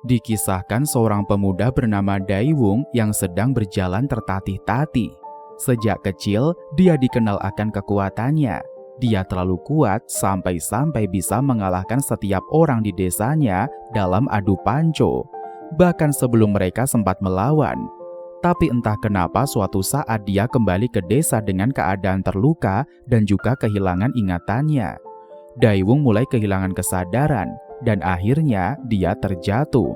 Dikisahkan seorang pemuda bernama Daiwung yang sedang berjalan tertatih-tatih. Sejak kecil, dia dikenal akan kekuatannya. Dia terlalu kuat sampai-sampai bisa mengalahkan setiap orang di desanya dalam adu panco, bahkan sebelum mereka sempat melawan. Tapi entah kenapa suatu saat dia kembali ke desa dengan keadaan terluka dan juga kehilangan ingatannya. Daiwung mulai kehilangan kesadaran dan akhirnya dia terjatuh.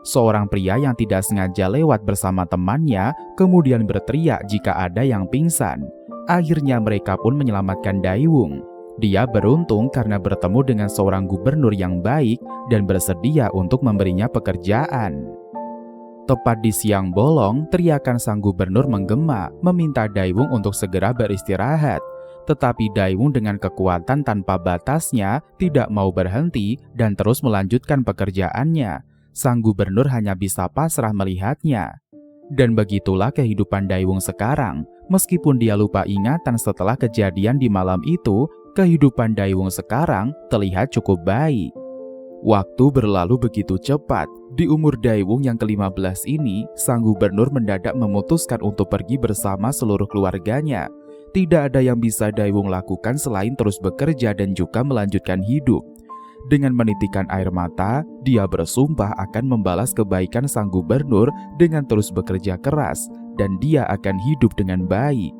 Seorang pria yang tidak sengaja lewat bersama temannya kemudian berteriak jika ada yang pingsan. Akhirnya mereka pun menyelamatkan Daiwung. Dia beruntung karena bertemu dengan seorang gubernur yang baik dan bersedia untuk memberinya pekerjaan. Tepat di siang bolong, teriakan sang gubernur menggema meminta Daiwung untuk segera beristirahat. Tetapi Daiwung dengan kekuatan tanpa batasnya tidak mau berhenti dan terus melanjutkan pekerjaannya. Sang gubernur hanya bisa pasrah melihatnya. Dan begitulah kehidupan Daiwung sekarang. Meskipun dia lupa ingatan setelah kejadian di malam itu, kehidupan Daiwung sekarang terlihat cukup baik. Waktu berlalu begitu cepat. Di umur Daiwung yang ke-15 ini, sang gubernur mendadak memutuskan untuk pergi bersama seluruh keluarganya. Tidak ada yang bisa Daiwung lakukan selain terus bekerja dan juga melanjutkan hidup. Dengan menitikan air mata, dia bersumpah akan membalas kebaikan sang gubernur dengan terus bekerja keras, dan dia akan hidup dengan baik.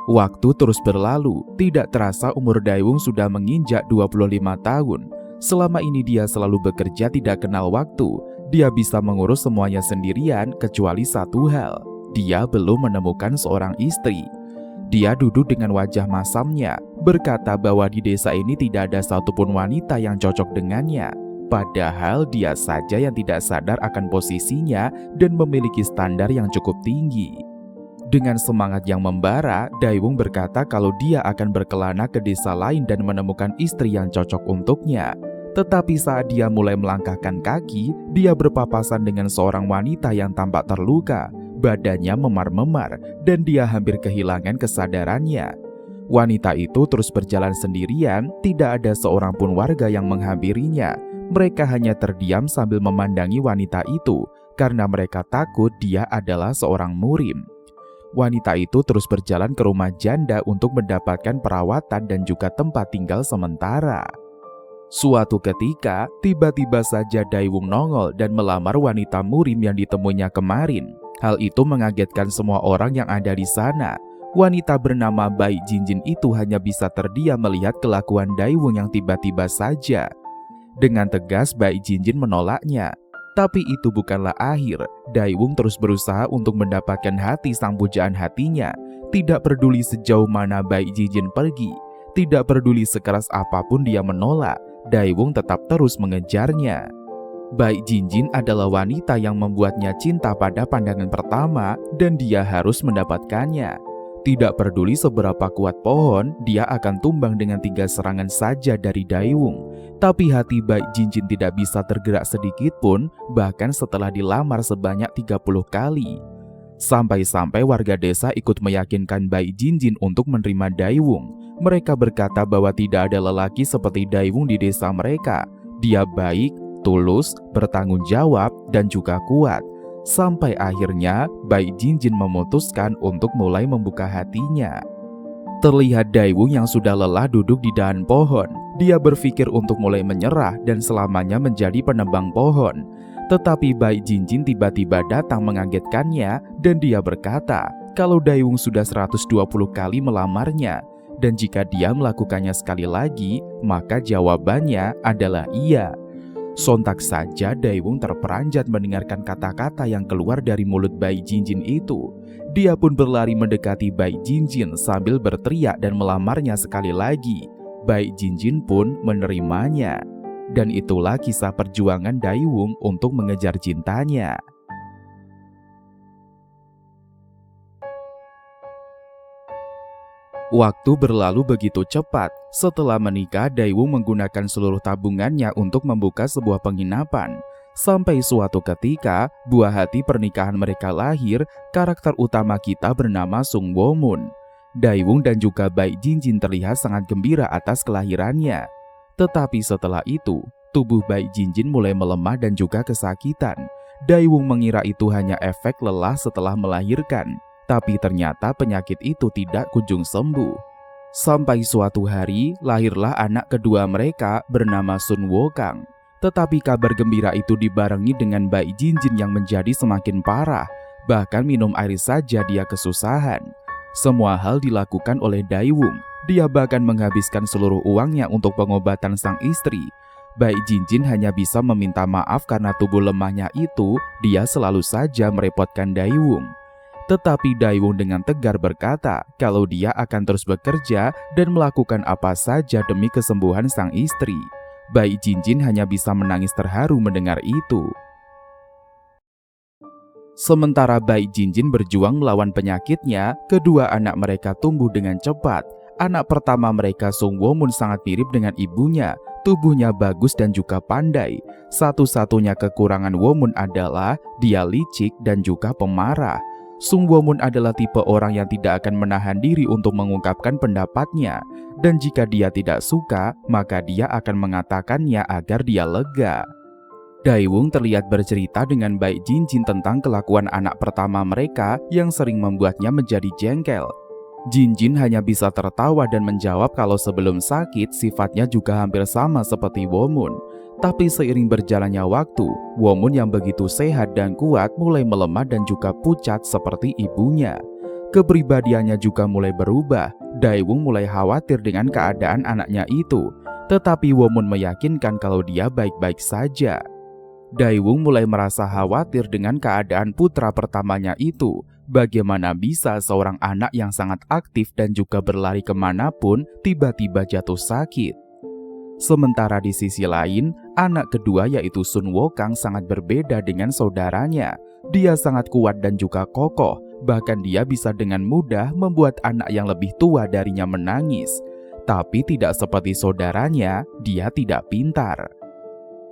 Waktu terus berlalu, tidak terasa umur Daiwung sudah menginjak 25 tahun. Selama ini dia selalu bekerja tidak kenal waktu. Dia bisa mengurus semuanya sendirian kecuali satu hal. Dia belum menemukan seorang istri. Dia duduk dengan wajah masamnya, berkata bahwa di desa ini tidak ada satupun wanita yang cocok dengannya. Padahal dia saja yang tidak sadar akan posisinya dan memiliki standar yang cukup tinggi. Dengan semangat yang membara, Daiwung berkata kalau dia akan berkelana ke desa lain dan menemukan istri yang cocok untuknya. Tetapi saat dia mulai melangkahkan kaki, dia berpapasan dengan seorang wanita yang tampak terluka. Badannya memar-memar dan dia hampir kehilangan kesadarannya. Wanita itu terus berjalan sendirian, tidak ada seorang pun warga yang menghampirinya. Mereka hanya terdiam sambil memandangi wanita itu karena mereka takut dia adalah seorang murim. Wanita itu terus berjalan ke rumah janda untuk mendapatkan perawatan dan juga tempat tinggal sementara. Suatu ketika, tiba-tiba saja Daiwung nongol dan melamar wanita murim yang ditemuinya kemarin. Hal itu mengagetkan semua orang yang ada di sana. Wanita bernama Bai Jinjin itu hanya bisa terdiam melihat kelakuan Daiwung yang tiba-tiba saja. Dengan tegas Bai Jinjin menolaknya. Tapi itu bukanlah akhir. Daiwung terus berusaha untuk mendapatkan hati sang pujaan hatinya. Tidak peduli sejauh mana Bai Jinjin pergi. Tidak peduli sekeras apapun dia menolak. Daiwung tetap terus mengejarnya. Bai Jinjin adalah wanita yang membuatnya cinta pada pandangan pertama dan dia harus mendapatkannya. Tidak peduli seberapa kuat pohon, dia akan tumbang dengan 3 serangan saja dari Daiwung. Tapi hati Bai Jinjin tidak bisa tergerak sedikit pun, bahkan setelah dilamar sebanyak 30 kali. Sampai-sampai warga desa ikut meyakinkan Bai Jinjin untuk menerima Daiwung. Mereka berkata bahwa tidak ada lelaki seperti Daiwung di desa mereka. Dia baik, tulus, bertanggung jawab, dan juga kuat. Sampai akhirnya Bai Jinjin memutuskan untuk mulai membuka hatinya. Terlihat Daiwung yang sudah lelah duduk di dahan pohon. Dia berpikir untuk mulai menyerah dan selamanya menjadi penebang pohon. Tetapi Bai Jinjin tiba-tiba datang mengagetkannya dan dia berkata kalau Daiwung sudah 120 kali melamarnya. Dan jika dia melakukannya sekali lagi, maka jawabannya adalah iya. Sontak saja Daiwung terperanjat mendengarkan kata-kata yang keluar dari mulut Bai Jinjin itu. Dia pun berlari mendekati Bai Jinjin sambil berteriak dan melamarnya sekali lagi. Bai Jinjin pun menerimanya. Dan itulah kisah perjuangan Daiwung untuk mengejar cintanya. Waktu berlalu begitu cepat. Setelah menikah, Daiwung menggunakan seluruh tabungannya untuk membuka sebuah penginapan. Sampai suatu ketika, buah hati pernikahan mereka lahir, karakter utama kita bernama Sung Wo-mun. Daiwung dan juga Bai Jinjin terlihat sangat gembira atas kelahirannya. Tetapi setelah itu, tubuh bayi Jinjin mulai melemah dan juga kesakitan. Daewoo mengira itu hanya efek lelah setelah melahirkan, tapi ternyata penyakit itu tidak kunjung sembuh. Sampai suatu hari, lahirlah anak kedua mereka bernama Sun Wokang. Tetapi kabar gembira itu dibarengi dengan bayi Jinjin yang menjadi semakin parah, bahkan minum air saja dia kesusahan. Semua hal dilakukan oleh Daewoo. Dia bahkan menghabiskan seluruh uangnya untuk pengobatan sang istri. Bayi Jinjin hanya bisa meminta maaf karena tubuh lemahnya itu, dia selalu saja merepotkan Daewoo. Tetapi Daewoo dengan tegar berkata kalau dia akan terus bekerja dan melakukan apa saja demi kesembuhan sang istri. Bayi Jinjin hanya bisa menangis terharu mendengar itu. Sementara bayi Jinjin berjuang melawan penyakitnya, kedua anak mereka tumbuh dengan cepat. Anak pertama mereka, Sung Woo-mun, sangat mirip dengan ibunya. Tubuhnya bagus dan juga pandai. Satu-satunya kekurangan Woo-mun adalah dia licik dan juga pemarah. Sung Woo-mun adalah tipe orang yang tidak akan menahan diri untuk mengungkapkan pendapatnya. Dan jika dia tidak suka, maka dia akan mengatakannya agar dia lega. Daewoo terlihat bercerita dengan baik Jinjin tentang kelakuan anak pertama mereka yang sering membuatnya menjadi jengkel. Jinjin hanya bisa tertawa dan menjawab kalau sebelum sakit sifatnya juga hampir sama seperti Woo-mun. Tapi seiring berjalannya waktu, Woo-mun yang begitu sehat dan kuat mulai melemah dan juga pucat seperti ibunya. Kepribadiannya juga mulai berubah. Daewoo mulai khawatir dengan keadaan anaknya itu. Tetapi Woo-mun meyakinkan kalau dia baik-baik saja. Daewoo mulai merasa khawatir dengan keadaan putra pertamanya itu. Bagaimana bisa seorang anak yang sangat aktif dan juga berlari kemanapun tiba-tiba jatuh sakit? Sementara di sisi lain, anak kedua yaitu Sun Wokang sangat berbeda dengan saudaranya. Dia sangat kuat dan juga kokoh, bahkan dia bisa dengan mudah membuat anak yang lebih tua darinya menangis. Tapi tidak seperti saudaranya, dia tidak pintar.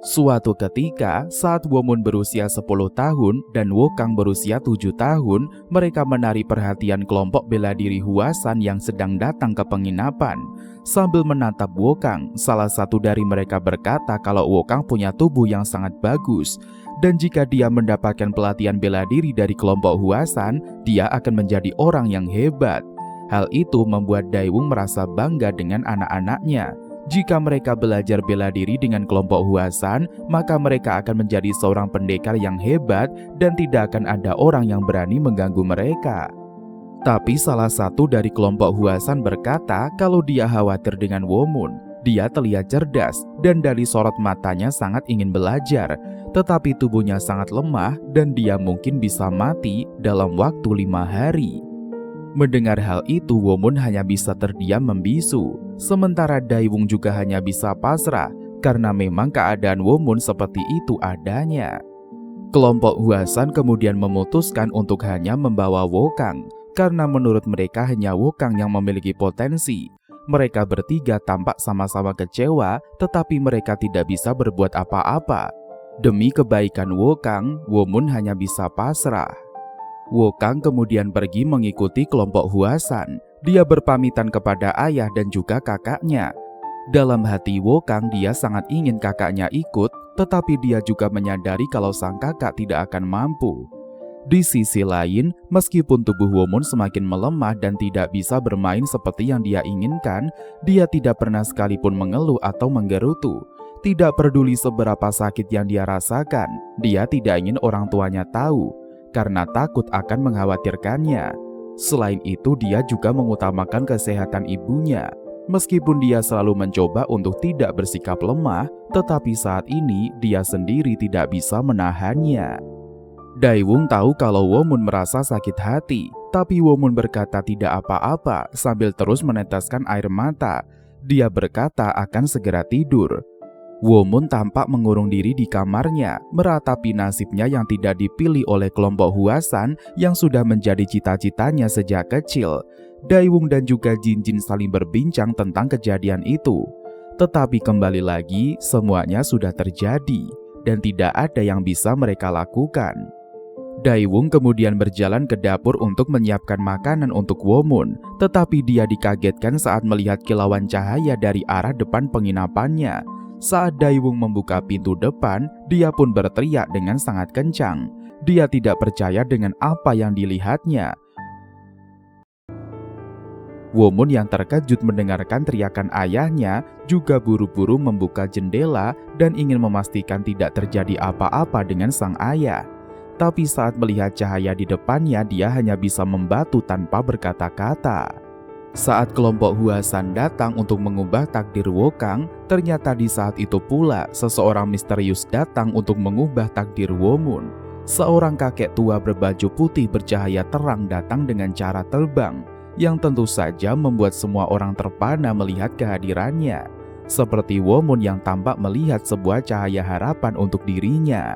Suatu ketika, saat Woo-mun berusia 10 tahun dan Wokang berusia 7 tahun, mereka menarik perhatian kelompok bela diri Hwasan yang sedang datang ke penginapan. Sambil menatap Wokang, salah satu dari mereka berkata kalau Wokang punya tubuh yang sangat bagus, dan jika dia mendapatkan pelatihan bela diri dari kelompok Hwasan, dia akan menjadi orang yang hebat. Hal itu membuat Daewoo merasa bangga dengan anak-anaknya. Jika mereka belajar bela diri dengan kelompok Hwasan, maka mereka akan menjadi seorang pendekar yang hebat dan tidak akan ada orang yang berani mengganggu mereka. Tapi salah satu dari kelompok Hwasan berkata kalau dia khawatir dengan Woo-mun. Dia terlihat cerdas dan dari sorot matanya sangat ingin belajar, tetapi tubuhnya sangat lemah dan dia mungkin bisa mati dalam waktu 5 hari. Mendengar hal itu, Woo-mun hanya bisa terdiam membisu. Sementara Daewoo juga hanya bisa pasrah karena memang keadaan Woo-mun seperti itu adanya. Kelompok Hwasan kemudian memutuskan untuk hanya membawa Wokang karena menurut mereka hanya Wokang yang memiliki potensi. Mereka bertiga tampak sama-sama kecewa, tetapi mereka tidak bisa berbuat apa-apa. Demi kebaikan Wokang, Woo-mun hanya bisa pasrah. Wokang kemudian pergi mengikuti kelompok Hwasan. Dia berpamitan kepada ayah dan juga kakaknya. Dalam hati Wokang, dia sangat ingin kakaknya ikut, tetapi dia juga menyadari kalau sang kakak tidak akan mampu. Di sisi lain, meskipun tubuh Woo-mun semakin melemah dan tidak bisa bermain seperti yang dia inginkan, dia tidak pernah sekalipun mengeluh atau menggerutu. Tidak peduli seberapa sakit yang dia rasakan, dia tidak ingin orang tuanya tahu, karena takut akan mengkhawatirkannya. Selain itu, dia juga mengutamakan kesehatan ibunya. Meskipun dia selalu mencoba untuk tidak bersikap lemah, tetapi saat ini dia sendiri tidak bisa menahannya. Daewoo tahu kalau Woo-mun merasa sakit hati, tapi Woo-mun berkata tidak apa-apa sambil terus meneteskan air mata. Dia berkata akan segera tidur. Woo-mun tampak mengurung diri di kamarnya, meratapi nasibnya yang tidak dipilih oleh kelompok Hwasan yang sudah menjadi cita-citanya sejak kecil. Daewoo dan juga Jinjin saling berbincang tentang kejadian itu. Tetapi kembali lagi, semuanya sudah terjadi, dan tidak ada yang bisa mereka lakukan. Daewoo kemudian berjalan ke dapur untuk menyiapkan makanan untuk Woo-mun, tetapi dia dikagetkan saat melihat kilauan cahaya dari arah depan penginapannya. Saat Daiwung membuka pintu depan, dia pun berteriak dengan sangat kencang. Dia tidak percaya dengan apa yang dilihatnya. Womun yang terkejut mendengarkan teriakan ayahnya juga buru-buru membuka jendela dan ingin memastikan tidak terjadi apa-apa dengan sang ayah. Tapi saat melihat cahaya di depannya, dia hanya bisa membatu tanpa berkata-kata. Saat kelompok Huasan datang untuk mengubah takdir Wokang, ternyata di saat itu pula seseorang misterius datang untuk mengubah takdir Womun. Seorang kakek tua berbaju putih bercahaya terang datang dengan cara terbang, yang tentu saja membuat semua orang terpana melihat kehadirannya. Seperti Womun yang tampak melihat sebuah cahaya harapan untuk dirinya.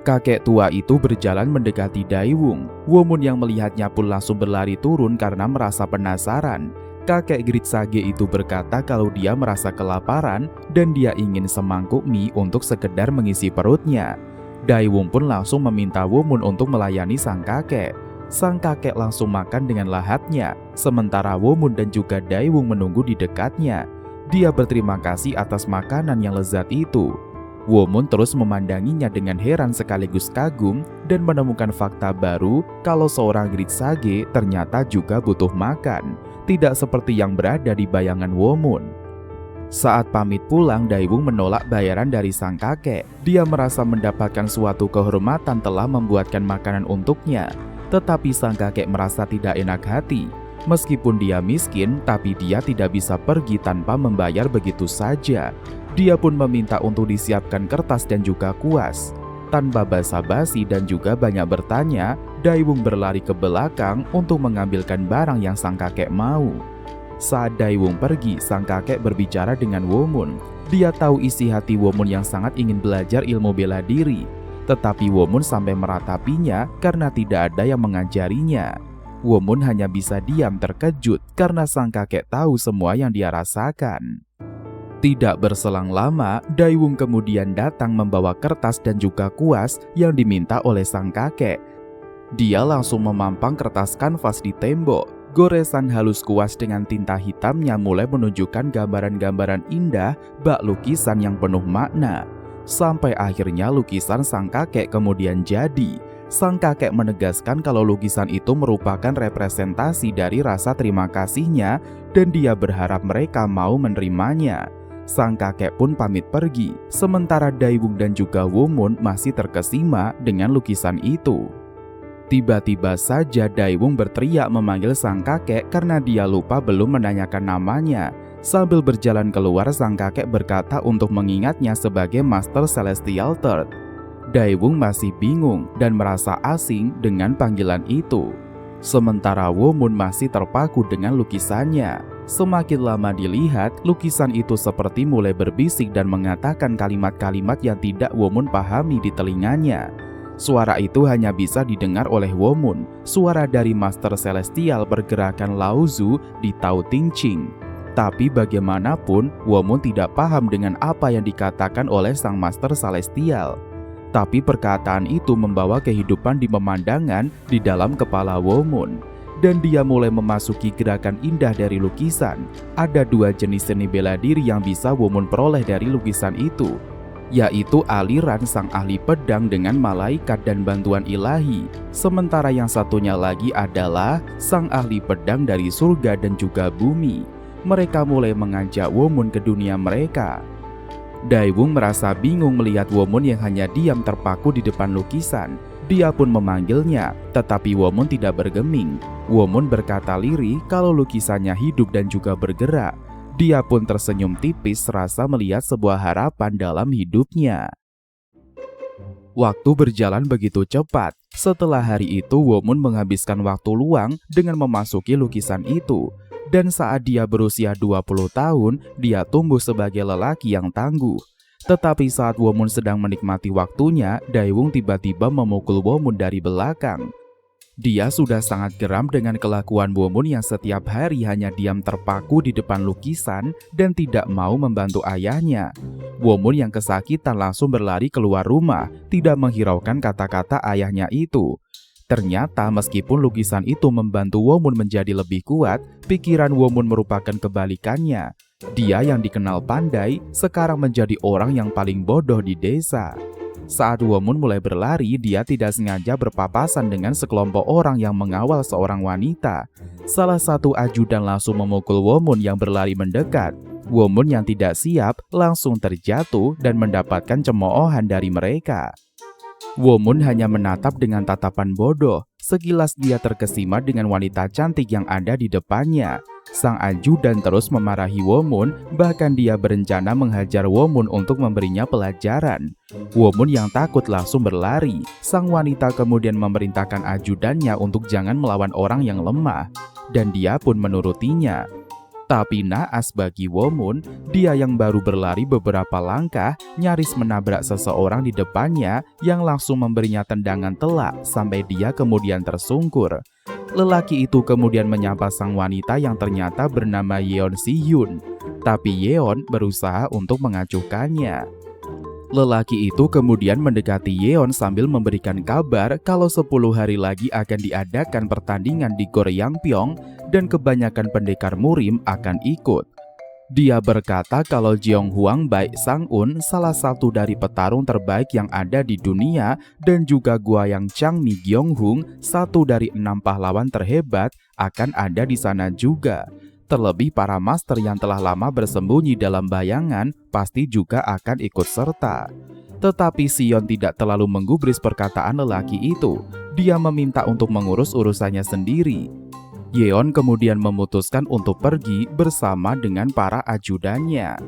Kakek tua itu berjalan mendekati Daiwung. Womun yang melihatnya pun langsung berlari turun karena merasa penasaran. Kakek Gritsage itu berkata kalau dia merasa kelaparan dan dia ingin semangkuk mie untuk sekedar mengisi perutnya. Daiwung pun langsung meminta Womun untuk melayani sang kakek. Sang kakek langsung makan dengan lahapnya, sementara Womun dan juga Daiwung menunggu di dekatnya. Dia berterima kasih atas makanan yang lezat itu. Womun terus memandanginya dengan heran sekaligus kagum dan menemukan fakta baru kalau seorang Gritsage ternyata juga butuh makan, tidak seperti yang berada di bayangan Womun. Saat pamit pulang, Daiwung menolak bayaran dari sang kakek. Dia merasa mendapatkan suatu kehormatan telah membuatkan makanan untuknya. Tetapi sang kakek merasa tidak enak hati. Meskipun dia miskin, tapi dia tidak bisa pergi tanpa membayar begitu saja. Dia pun meminta untuk disiapkan kertas dan juga kuas. Tanpa basa-basi dan juga banyak bertanya, Daiwung berlari ke belakang untuk mengambilkan barang yang sang kakek mau. Saat Daiwung pergi, sang kakek berbicara dengan Womun. Dia tahu isi hati Womun yang sangat ingin belajar ilmu bela diri. Tetapi Womun sampai meratapinya karena tidak ada yang mengajarinya. Womun hanya bisa diam terkejut karena sang kakek tahu semua yang dia rasakan. Tidak berselang lama, Daiwung kemudian datang membawa kertas dan juga kuas yang diminta oleh sang kakek. Dia langsung memampang kertas kanvas di tembok. Goresan halus kuas dengan tinta hitamnya mulai menunjukkan gambaran-gambaran indah bak lukisan yang penuh makna. Sampai akhirnya lukisan sang kakek kemudian jadi. Sang kakek menegaskan kalau lukisan itu merupakan representasi dari rasa terima kasihnya dan dia berharap mereka mau menerimanya. Sang kakek pun pamit pergi, sementara Daiwung dan juga Womun masih terkesima dengan lukisan itu. Tiba-tiba saja Daiwung berteriak memanggil sang kakek karena dia lupa belum menanyakan namanya. Sambil berjalan keluar, sang kakek berkata untuk mengingatnya sebagai Master Celestial Third. Daiwung masih bingung dan merasa asing dengan panggilan itu. Sementara Womun masih terpaku dengan lukisannya. Semakin lama dilihat, lukisan itu seperti mulai berbisik dan mengatakan kalimat-kalimat yang tidak Womun pahami di telinganya. Suara itu hanya bisa didengar oleh Womun, suara dari Master Celestial pergerakan Laozu di Tao Ting Ching. Tapi bagaimanapun, Womun tidak paham dengan apa yang dikatakan oleh sang Master Celestial. Tapi perkataan itu membawa kehidupan di pemandangan di dalam kepala Womun. Dan dia mulai memasuki gerakan indah dari lukisan. Ada dua jenis seni bela diri yang bisa Womun peroleh dari lukisan itu, yaitu aliran sang ahli pedang dengan malaikat dan bantuan ilahi. Sementara yang satunya lagi adalah sang ahli pedang dari surga dan juga bumi. Mereka mulai mengajak Womun ke dunia mereka. Daiwung merasa bingung melihat Womun yang hanya diam terpaku di depan lukisan. Dia pun memanggilnya, tetapi Womun tidak bergeming. Womun berkata lirih kalau lukisannya hidup dan juga bergerak. Dia pun tersenyum tipis serasa melihat sebuah harapan dalam hidupnya. Waktu berjalan begitu cepat. Setelah hari itu, Womun menghabiskan waktu luang dengan memasuki lukisan itu. Dan saat dia berusia 20 tahun, dia tumbuh sebagai lelaki yang tangguh. Tetapi saat Womun sedang menikmati waktunya, Daiwung tiba-tiba memukul Womun dari belakang. Dia sudah sangat geram dengan kelakuan Womun yang setiap hari hanya diam terpaku di depan lukisan dan tidak mau membantu ayahnya. Womun yang kesakitan langsung berlari keluar rumah, tidak menghiraukan kata-kata ayahnya itu. Ternyata meskipun lukisan itu membantu Womun menjadi lebih kuat, pikiran Womun merupakan kebalikannya. Dia yang dikenal pandai sekarang menjadi orang yang paling bodoh di desa. Saat Womun mulai berlari, dia tidak sengaja berpapasan dengan sekelompok orang yang mengawal seorang wanita. Salah satu ajudan langsung memukul Womun yang berlari mendekat. Womun yang tidak siap langsung terjatuh dan mendapatkan cemoohan dari mereka. Womun hanya menatap dengan tatapan bodoh. Sekilas dia terkesima dengan wanita cantik yang ada di depannya. Sang ajudan terus memarahi Womun, bahkan dia berencana menghajar Womun untuk memberinya pelajaran. Womun yang takut langsung berlari. Sang wanita kemudian memerintahkan ajudannya untuk jangan melawan orang yang lemah, dan dia pun menurutinya. Tapi naas bagi Womun, dia yang baru berlari beberapa langkah nyaris menabrak seseorang di depannya yang langsung memberinya tendangan telak sampai dia kemudian tersungkur. Lelaki itu kemudian menyapa sang wanita yang ternyata bernama Yeon Si-hyun, tapi Yeon berusaha untuk mengacuhkannya. Lelaki itu kemudian mendekati Yeon sambil memberikan kabar kalau 10 hari lagi akan diadakan pertandingan di Gor Yangpyeong dan kebanyakan pendekar murim akan ikut. Dia berkata kalau Jeong Hwang Baek Sang-un, salah satu dari petarung terbaik yang ada di dunia, dan juga Gwaeyang Chang Mi Gyeong-hung, satu dari 6 pahlawan terhebat, akan ada di sana juga. Terlebih para master yang telah lama bersembunyi dalam bayangan pasti juga akan ikut serta. Tetapi Sion tidak terlalu menggubris perkataan lelaki itu. Dia meminta untuk mengurus urusannya sendiri. Yeon kemudian memutuskan untuk pergi bersama dengan para ajudannya.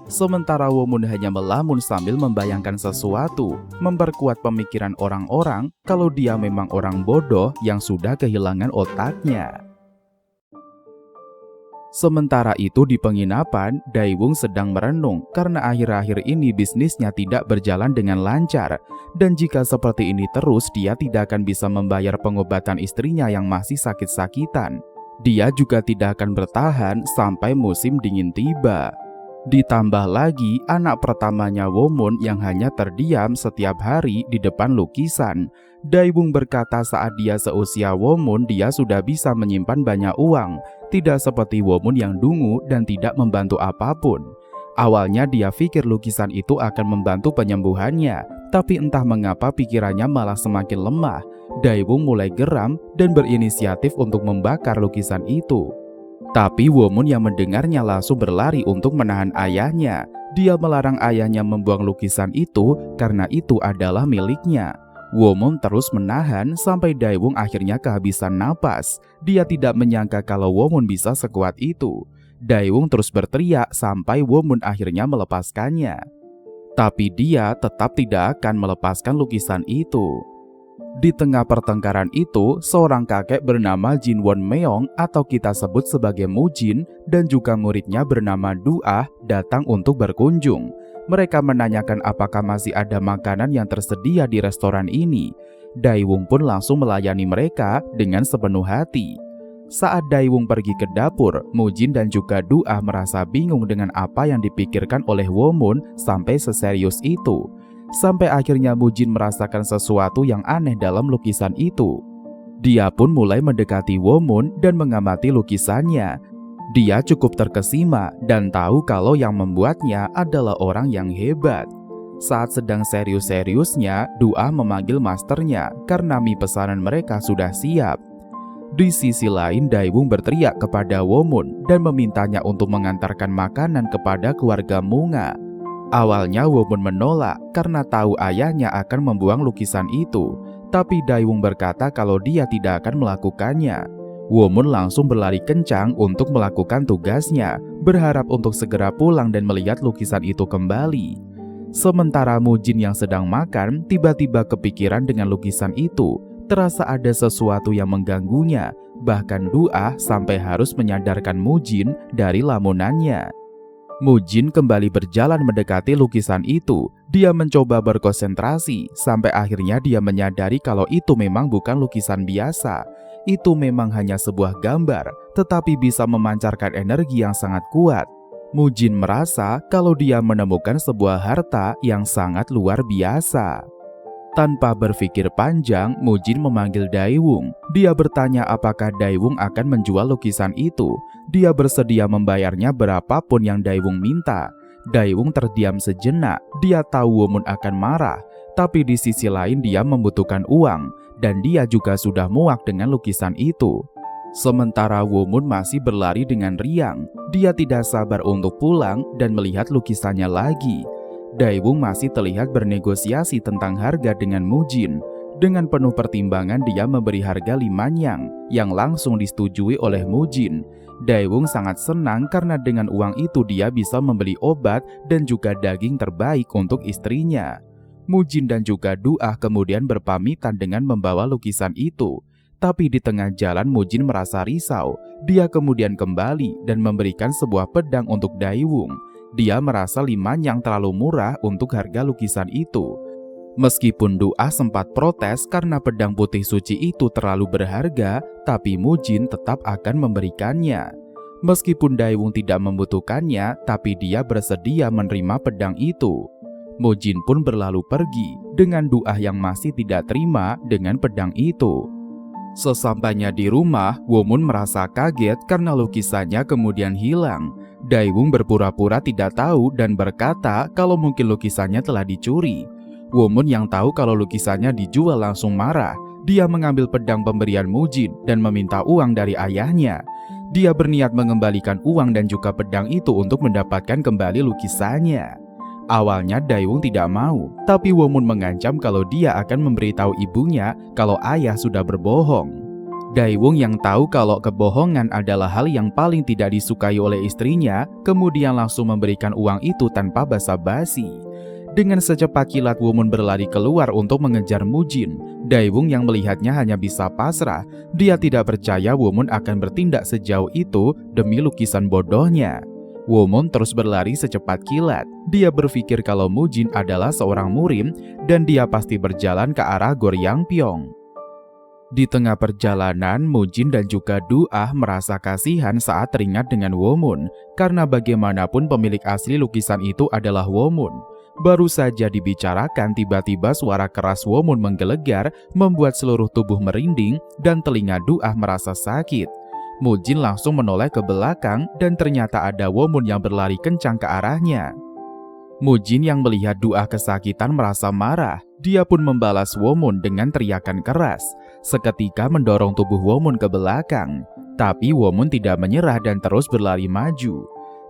Sementara Womun hanya melamun sambil membayangkan sesuatu, memperkuat pemikiran orang-orang kalau dia memang orang bodoh yang sudah kehilangan otaknya. Sementara itu di penginapan, Daewung sedang merenung karena akhir-akhir ini bisnisnya tidak berjalan dengan lancar. Dan jika seperti ini terus, dia tidak akan bisa membayar pengobatan istrinya yang masih sakit-sakitan. Dia juga tidak akan bertahan sampai musim dingin tiba. Ditambah lagi anak pertamanya Womun yang hanya terdiam setiap hari di depan lukisan. Daewung berkata saat dia seusia Womun dia sudah bisa menyimpan banyak uang, tidak seperti Womun yang dungu dan tidak membantu apapun. Awalnya dia pikir lukisan itu akan membantu penyembuhannya, tapi entah mengapa pikirannya malah semakin lemah. Daewung mulai geram dan berinisiatif untuk membakar lukisan itu. Tapi Womun yang mendengarnya langsung berlari untuk menahan ayahnya. Dia melarang ayahnya membuang lukisan itu karena itu adalah miliknya. Womun terus menahan sampai Daewung akhirnya kehabisan napas. Dia tidak menyangka kalau Womun bisa sekuat itu. Daewung terus berteriak sampai Womun akhirnya melepaskannya. Tapi dia tetap tidak akan melepaskan lukisan itu. Di tengah pertengkaran itu, seorang kakek bernama Jin Won Meong atau kita sebut sebagai Mujin dan juga muridnya bernama Duah datang untuk berkunjung. Mereka menanyakan apakah masih ada makanan yang tersedia di restoran ini. Daewung pun langsung melayani mereka dengan sepenuh hati. Saat Daewung pergi ke dapur, Mujin dan juga Duah merasa bingung dengan apa yang dipikirkan oleh Womun sampai seserius itu. Sampai akhirnya Mujin merasakan sesuatu yang aneh dalam lukisan itu. Dia pun mulai mendekati Womun dan mengamati lukisannya. Dia cukup terkesima dan tahu kalau yang membuatnya adalah orang yang hebat. Saat sedang serius-seriusnya, Duah memanggil masternya karena mie pesanan mereka sudah siap. Di sisi lain, Daewung berteriak kepada Womun dan memintanya untuk mengantarkan makanan kepada keluarga Munga. Awalnya Womun menolak karena tahu ayahnya akan membuang lukisan itu, tapi Daewung berkata kalau dia tidak akan melakukannya. Womun langsung berlari kencang untuk melakukan tugasnya, berharap untuk segera pulang dan melihat lukisan itu kembali. Sementara Mujin yang sedang makan tiba-tiba kepikiran dengan lukisan itu, terasa ada sesuatu yang mengganggunya, bahkan Duah sampai harus menyadarkan Mujin dari lamunannya. Mujin kembali berjalan mendekati lukisan itu. Dia mencoba berkonsentrasi, sampai akhirnya dia menyadari kalau itu memang bukan lukisan biasa. Itu memang hanya sebuah gambar, tetapi bisa memancarkan energi yang sangat kuat. Mujin merasa kalau dia menemukan sebuah harta yang sangat luar biasa. Tanpa berpikir panjang, Mujin memanggil Daewung. Dia bertanya apakah Daewung akan menjual lukisan itu. dia bersedia membayarnya berapapun yang Daewoo minta. Daewoo terdiam sejenak, dia tahu Woo Moon akan marah, tapi di sisi lain dia membutuhkan uang, dan dia juga sudah muak dengan lukisan itu. Sementara Woo Moon masih berlari dengan riang, dia tidak sabar untuk pulang dan melihat lukisannya lagi. Daewoo masih terlihat bernegosiasi tentang harga dengan Mujin. Dengan penuh pertimbangan dia memberi harga 5 nyang, yang langsung disetujui oleh Mujin. Daewoo sangat senang karena dengan uang itu dia bisa membeli obat dan juga daging terbaik untuk istrinya. Mujin dan juga Duah kemudian berpamitan dengan membawa lukisan itu. Tapi di tengah jalan Mujin merasa risau. Dia kemudian kembali dan memberikan sebuah pedang untuk Daewoo. Dia merasa 5 nyang terlalu murah untuk harga lukisan itu. Meskipun Duah sempat protes karena pedang putih suci itu terlalu berharga, tapi Mujin tetap akan memberikannya. Meskipun Daewoo tidak membutuhkannya, tapi dia bersedia menerima pedang itu. Mujin pun berlalu pergi dengan Duah yang masih tidak terima dengan pedang itu. Sesampainya di rumah, Woo Moon merasa kaget karena lukisannya kemudian hilang. Daewoo berpura-pura tidak tahu dan berkata kalau mungkin lukisannya telah dicuri. Woo Moon yang tahu kalau lukisannya dijual langsung marah. Dia mengambil pedang pemberian Mujin dan meminta uang dari ayahnya. Dia berniat mengembalikan uang dan juga pedang itu untuk mendapatkan kembali lukisannya. Awalnya Daewoo tidak mau, tapi Woo Moon mengancam kalau dia akan memberitahu ibunya kalau ayah sudah berbohong. Daewoo yang tahu kalau kebohongan adalah hal yang paling tidak disukai oleh istrinya, kemudian langsung memberikan uang itu tanpa basa-basi. Dengan secepat kilat Woo Moon berlari keluar untuk mengejar Mujin. Daewoo yang melihatnya hanya bisa pasrah. Dia tidak percaya Woo Moon akan bertindak sejauh itu demi lukisan bodohnya. Woo Moon terus berlari secepat kilat. Dia berpikir kalau Mujin adalah seorang murim dan dia pasti berjalan ke arah Goryangpyeong. Di tengah perjalanan, Mujin dan juga Duah merasa kasihan saat teringat dengan Woo Moon, karena bagaimanapun pemilik asli lukisan itu adalah Woo Moon. Baru saja dibicarakan, tiba-tiba suara keras Woo Moon menggelegar, membuat seluruh tubuh merinding dan telinga Duah merasa sakit. Mujin langsung menoleh ke belakang dan ternyata ada Woo Moon yang berlari kencang ke arahnya. Mujin yang melihat Duah kesakitan merasa marah. Dia pun membalas Woo Moon dengan teriakan keras. Seketika mendorong tubuh Woo Moon ke belakang. Tapi Woo Moon tidak menyerah dan terus berlari maju.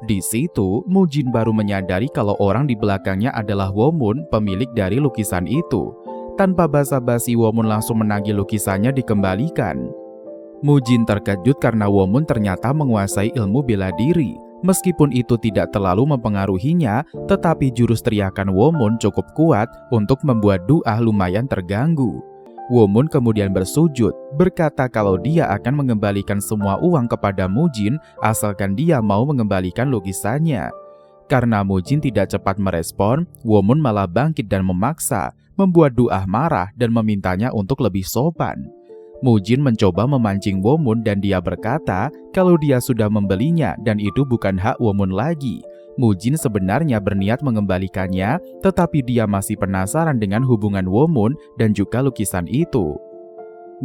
Di situ, Mujin baru menyadari kalau orang di belakangnya adalah Woo Moon, pemilik dari lukisan itu. Tanpa basa-basi, Woo Moon langsung menagih lukisannya dikembalikan. Mujin terkejut karena Woo Moon ternyata menguasai ilmu bela diri. Meskipun itu tidak terlalu mempengaruhinya, tetapi jurus teriakan Woo Moon cukup kuat untuk membuat Duah lumayan terganggu. Woo Moon kemudian bersujud, berkata kalau dia akan mengembalikan semua uang kepada Mujin asalkan dia mau mengembalikan lukisannya. Karena Mujin tidak cepat merespon, Woo Moon malah bangkit dan memaksa, membuat Duah marah dan memintanya untuk lebih sopan. Mujin mencoba memancing Woo Moon dan dia berkata kalau dia sudah membelinya dan itu bukan hak Woo Moon lagi. Mujin sebenarnya berniat mengembalikannya, tetapi dia masih penasaran dengan hubungan Woo Moon dan juga lukisan itu.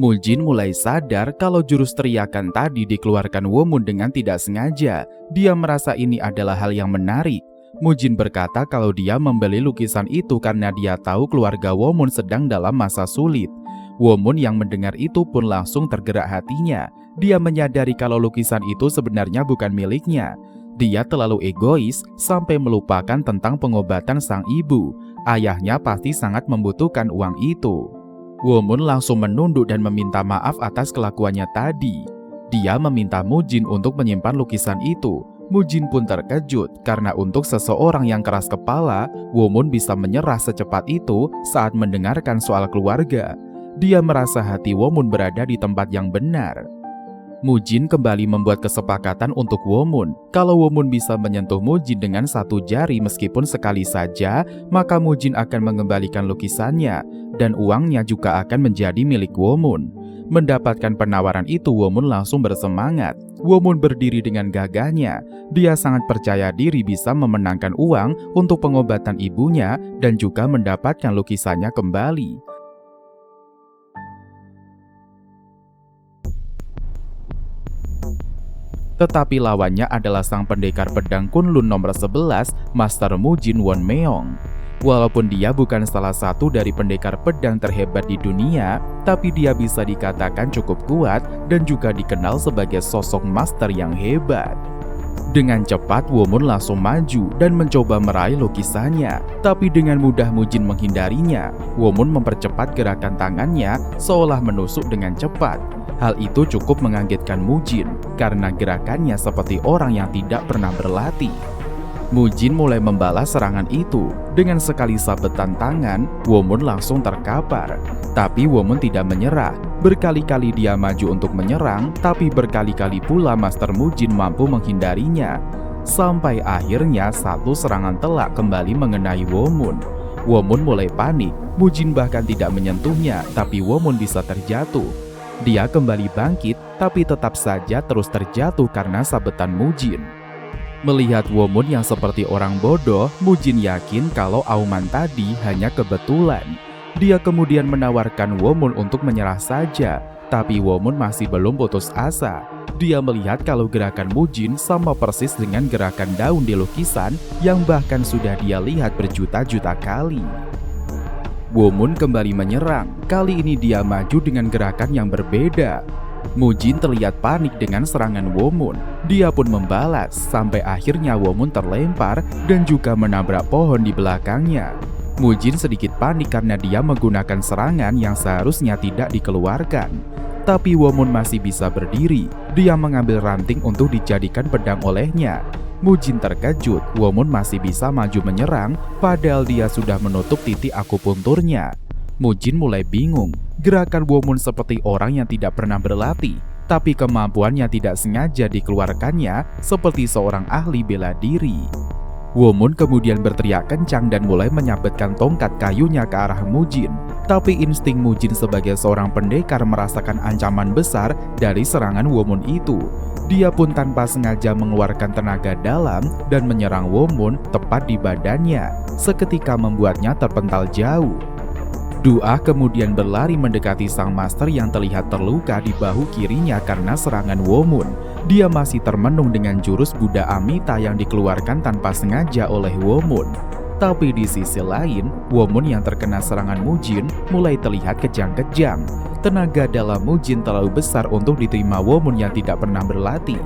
Mujin mulai sadar kalau jurus teriakan tadi dikeluarkan Woo Moon dengan tidak sengaja. Dia merasa ini adalah hal yang menarik. Mujin berkata kalau dia membeli lukisan itu karena dia tahu keluarga Woo Moon sedang dalam masa sulit. Woo Moon yang mendengar itu pun langsung tergerak hatinya. Dia menyadari kalau lukisan itu sebenarnya bukan miliknya. Dia terlalu egois sampai melupakan tentang pengobatan sang ibu. Ayahnya pasti sangat membutuhkan uang itu. Woo Moon langsung menunduk dan meminta maaf atas kelakuannya tadi. Dia meminta Mujin untuk menyimpan lukisan itu. Mujin pun terkejut karena untuk seseorang yang keras kepala, Woo Moon bisa menyerah secepat itu saat mendengarkan soal keluarga. Dia merasa hati Woo Moon berada di tempat yang benar. Mujin kembali membuat kesepakatan untuk Woo Moon. Kalau Woo Moon bisa menyentuh Mujin dengan satu jari meskipun sekali saja, maka Mujin akan mengembalikan lukisannya dan uangnya juga akan menjadi milik Woo Moon. Mendapatkan penawaran itu, Woo Moon langsung bersemangat. Woo Moon berdiri dengan gagahnya. Dia sangat percaya diri bisa memenangkan uang untuk pengobatan ibunya dan juga mendapatkan lukisannya kembali. Tetapi lawannya adalah sang pendekar pedang Kunlun nomor 11, Master Mujin Wonmeong. Walaupun dia bukan salah satu dari pendekar pedang terhebat di dunia, tapi dia bisa dikatakan cukup kuat dan juga dikenal sebagai sosok master yang hebat. Dengan cepat, Womun langsung maju dan mencoba meraih lukisannya. Tapi dengan mudah Mujin menghindarinya. Womun mempercepat gerakan tangannya seolah menusuk dengan cepat. Hal itu cukup mengagetkan Mujin karena gerakannya seperti orang yang tidak pernah berlatih. Mujin mulai membalas serangan itu. Dengan sekali sabetan tangan, Womun langsung terkapar. Tapi Womun tidak menyerah. Berkali-kali dia maju untuk menyerang, tapi berkali-kali pula Master Mujin mampu menghindarinya. Sampai akhirnya satu serangan telak kembali mengenai Womun. Womun mulai panik. Mujin bahkan tidak menyentuhnya, tapi Womun bisa terjatuh. Dia kembali bangkit, tapi tetap saja terus terjatuh karena sabetan Mujin. Melihat Womun yang seperti orang bodoh, Mujin yakin kalau auman tadi hanya kebetulan. Dia kemudian menawarkan Womun untuk menyerah saja, tapi Womun masih belum putus asa. Dia melihat kalau gerakan Mujin sama persis dengan gerakan daun di lukisan yang bahkan sudah dia lihat berjuta-juta kali. Womun kembali menyerang, kali ini dia maju dengan gerakan yang berbeda. Mujin terlihat panik dengan serangan Womun. Dia pun membalas, sampai akhirnya Womun terlempar dan juga menabrak pohon di belakangnya. Mujin sedikit panik karena dia menggunakan serangan yang seharusnya tidak dikeluarkan. Tapi Womun masih bisa berdiri. Dia mengambil ranting untuk dijadikan pedang olehnya. Mujin terkejut, Womun masih bisa maju menyerang, padahal dia sudah menutup titik akupunturnya. Mujin mulai bingung. Gerakan Womun seperti orang yang tidak pernah berlatih, tapi kemampuannya tidak sengaja dikeluarkannya seperti seorang ahli bela diri. Womun kemudian berteriak kencang dan mulai menyabetkan tongkat kayunya ke arah Mujin. Tapi insting Mujin sebagai seorang pendekar merasakan ancaman besar dari serangan Womun itu. Dia pun tanpa sengaja mengeluarkan tenaga dalam dan menyerang Womun tepat di badannya, seketika membuatnya terpental jauh. Duah kemudian berlari mendekati sang master yang terlihat terluka di bahu kirinya karena serangan Womun. Dia masih termenung dengan jurus Buddha Amita yang dikeluarkan tanpa sengaja oleh Womun. Tapi di sisi lain, Womun yang terkena serangan Mujin mulai terlihat kejang-kejang. Tenaga dalam Mujin terlalu besar untuk diterima Womun yang tidak pernah berlatih.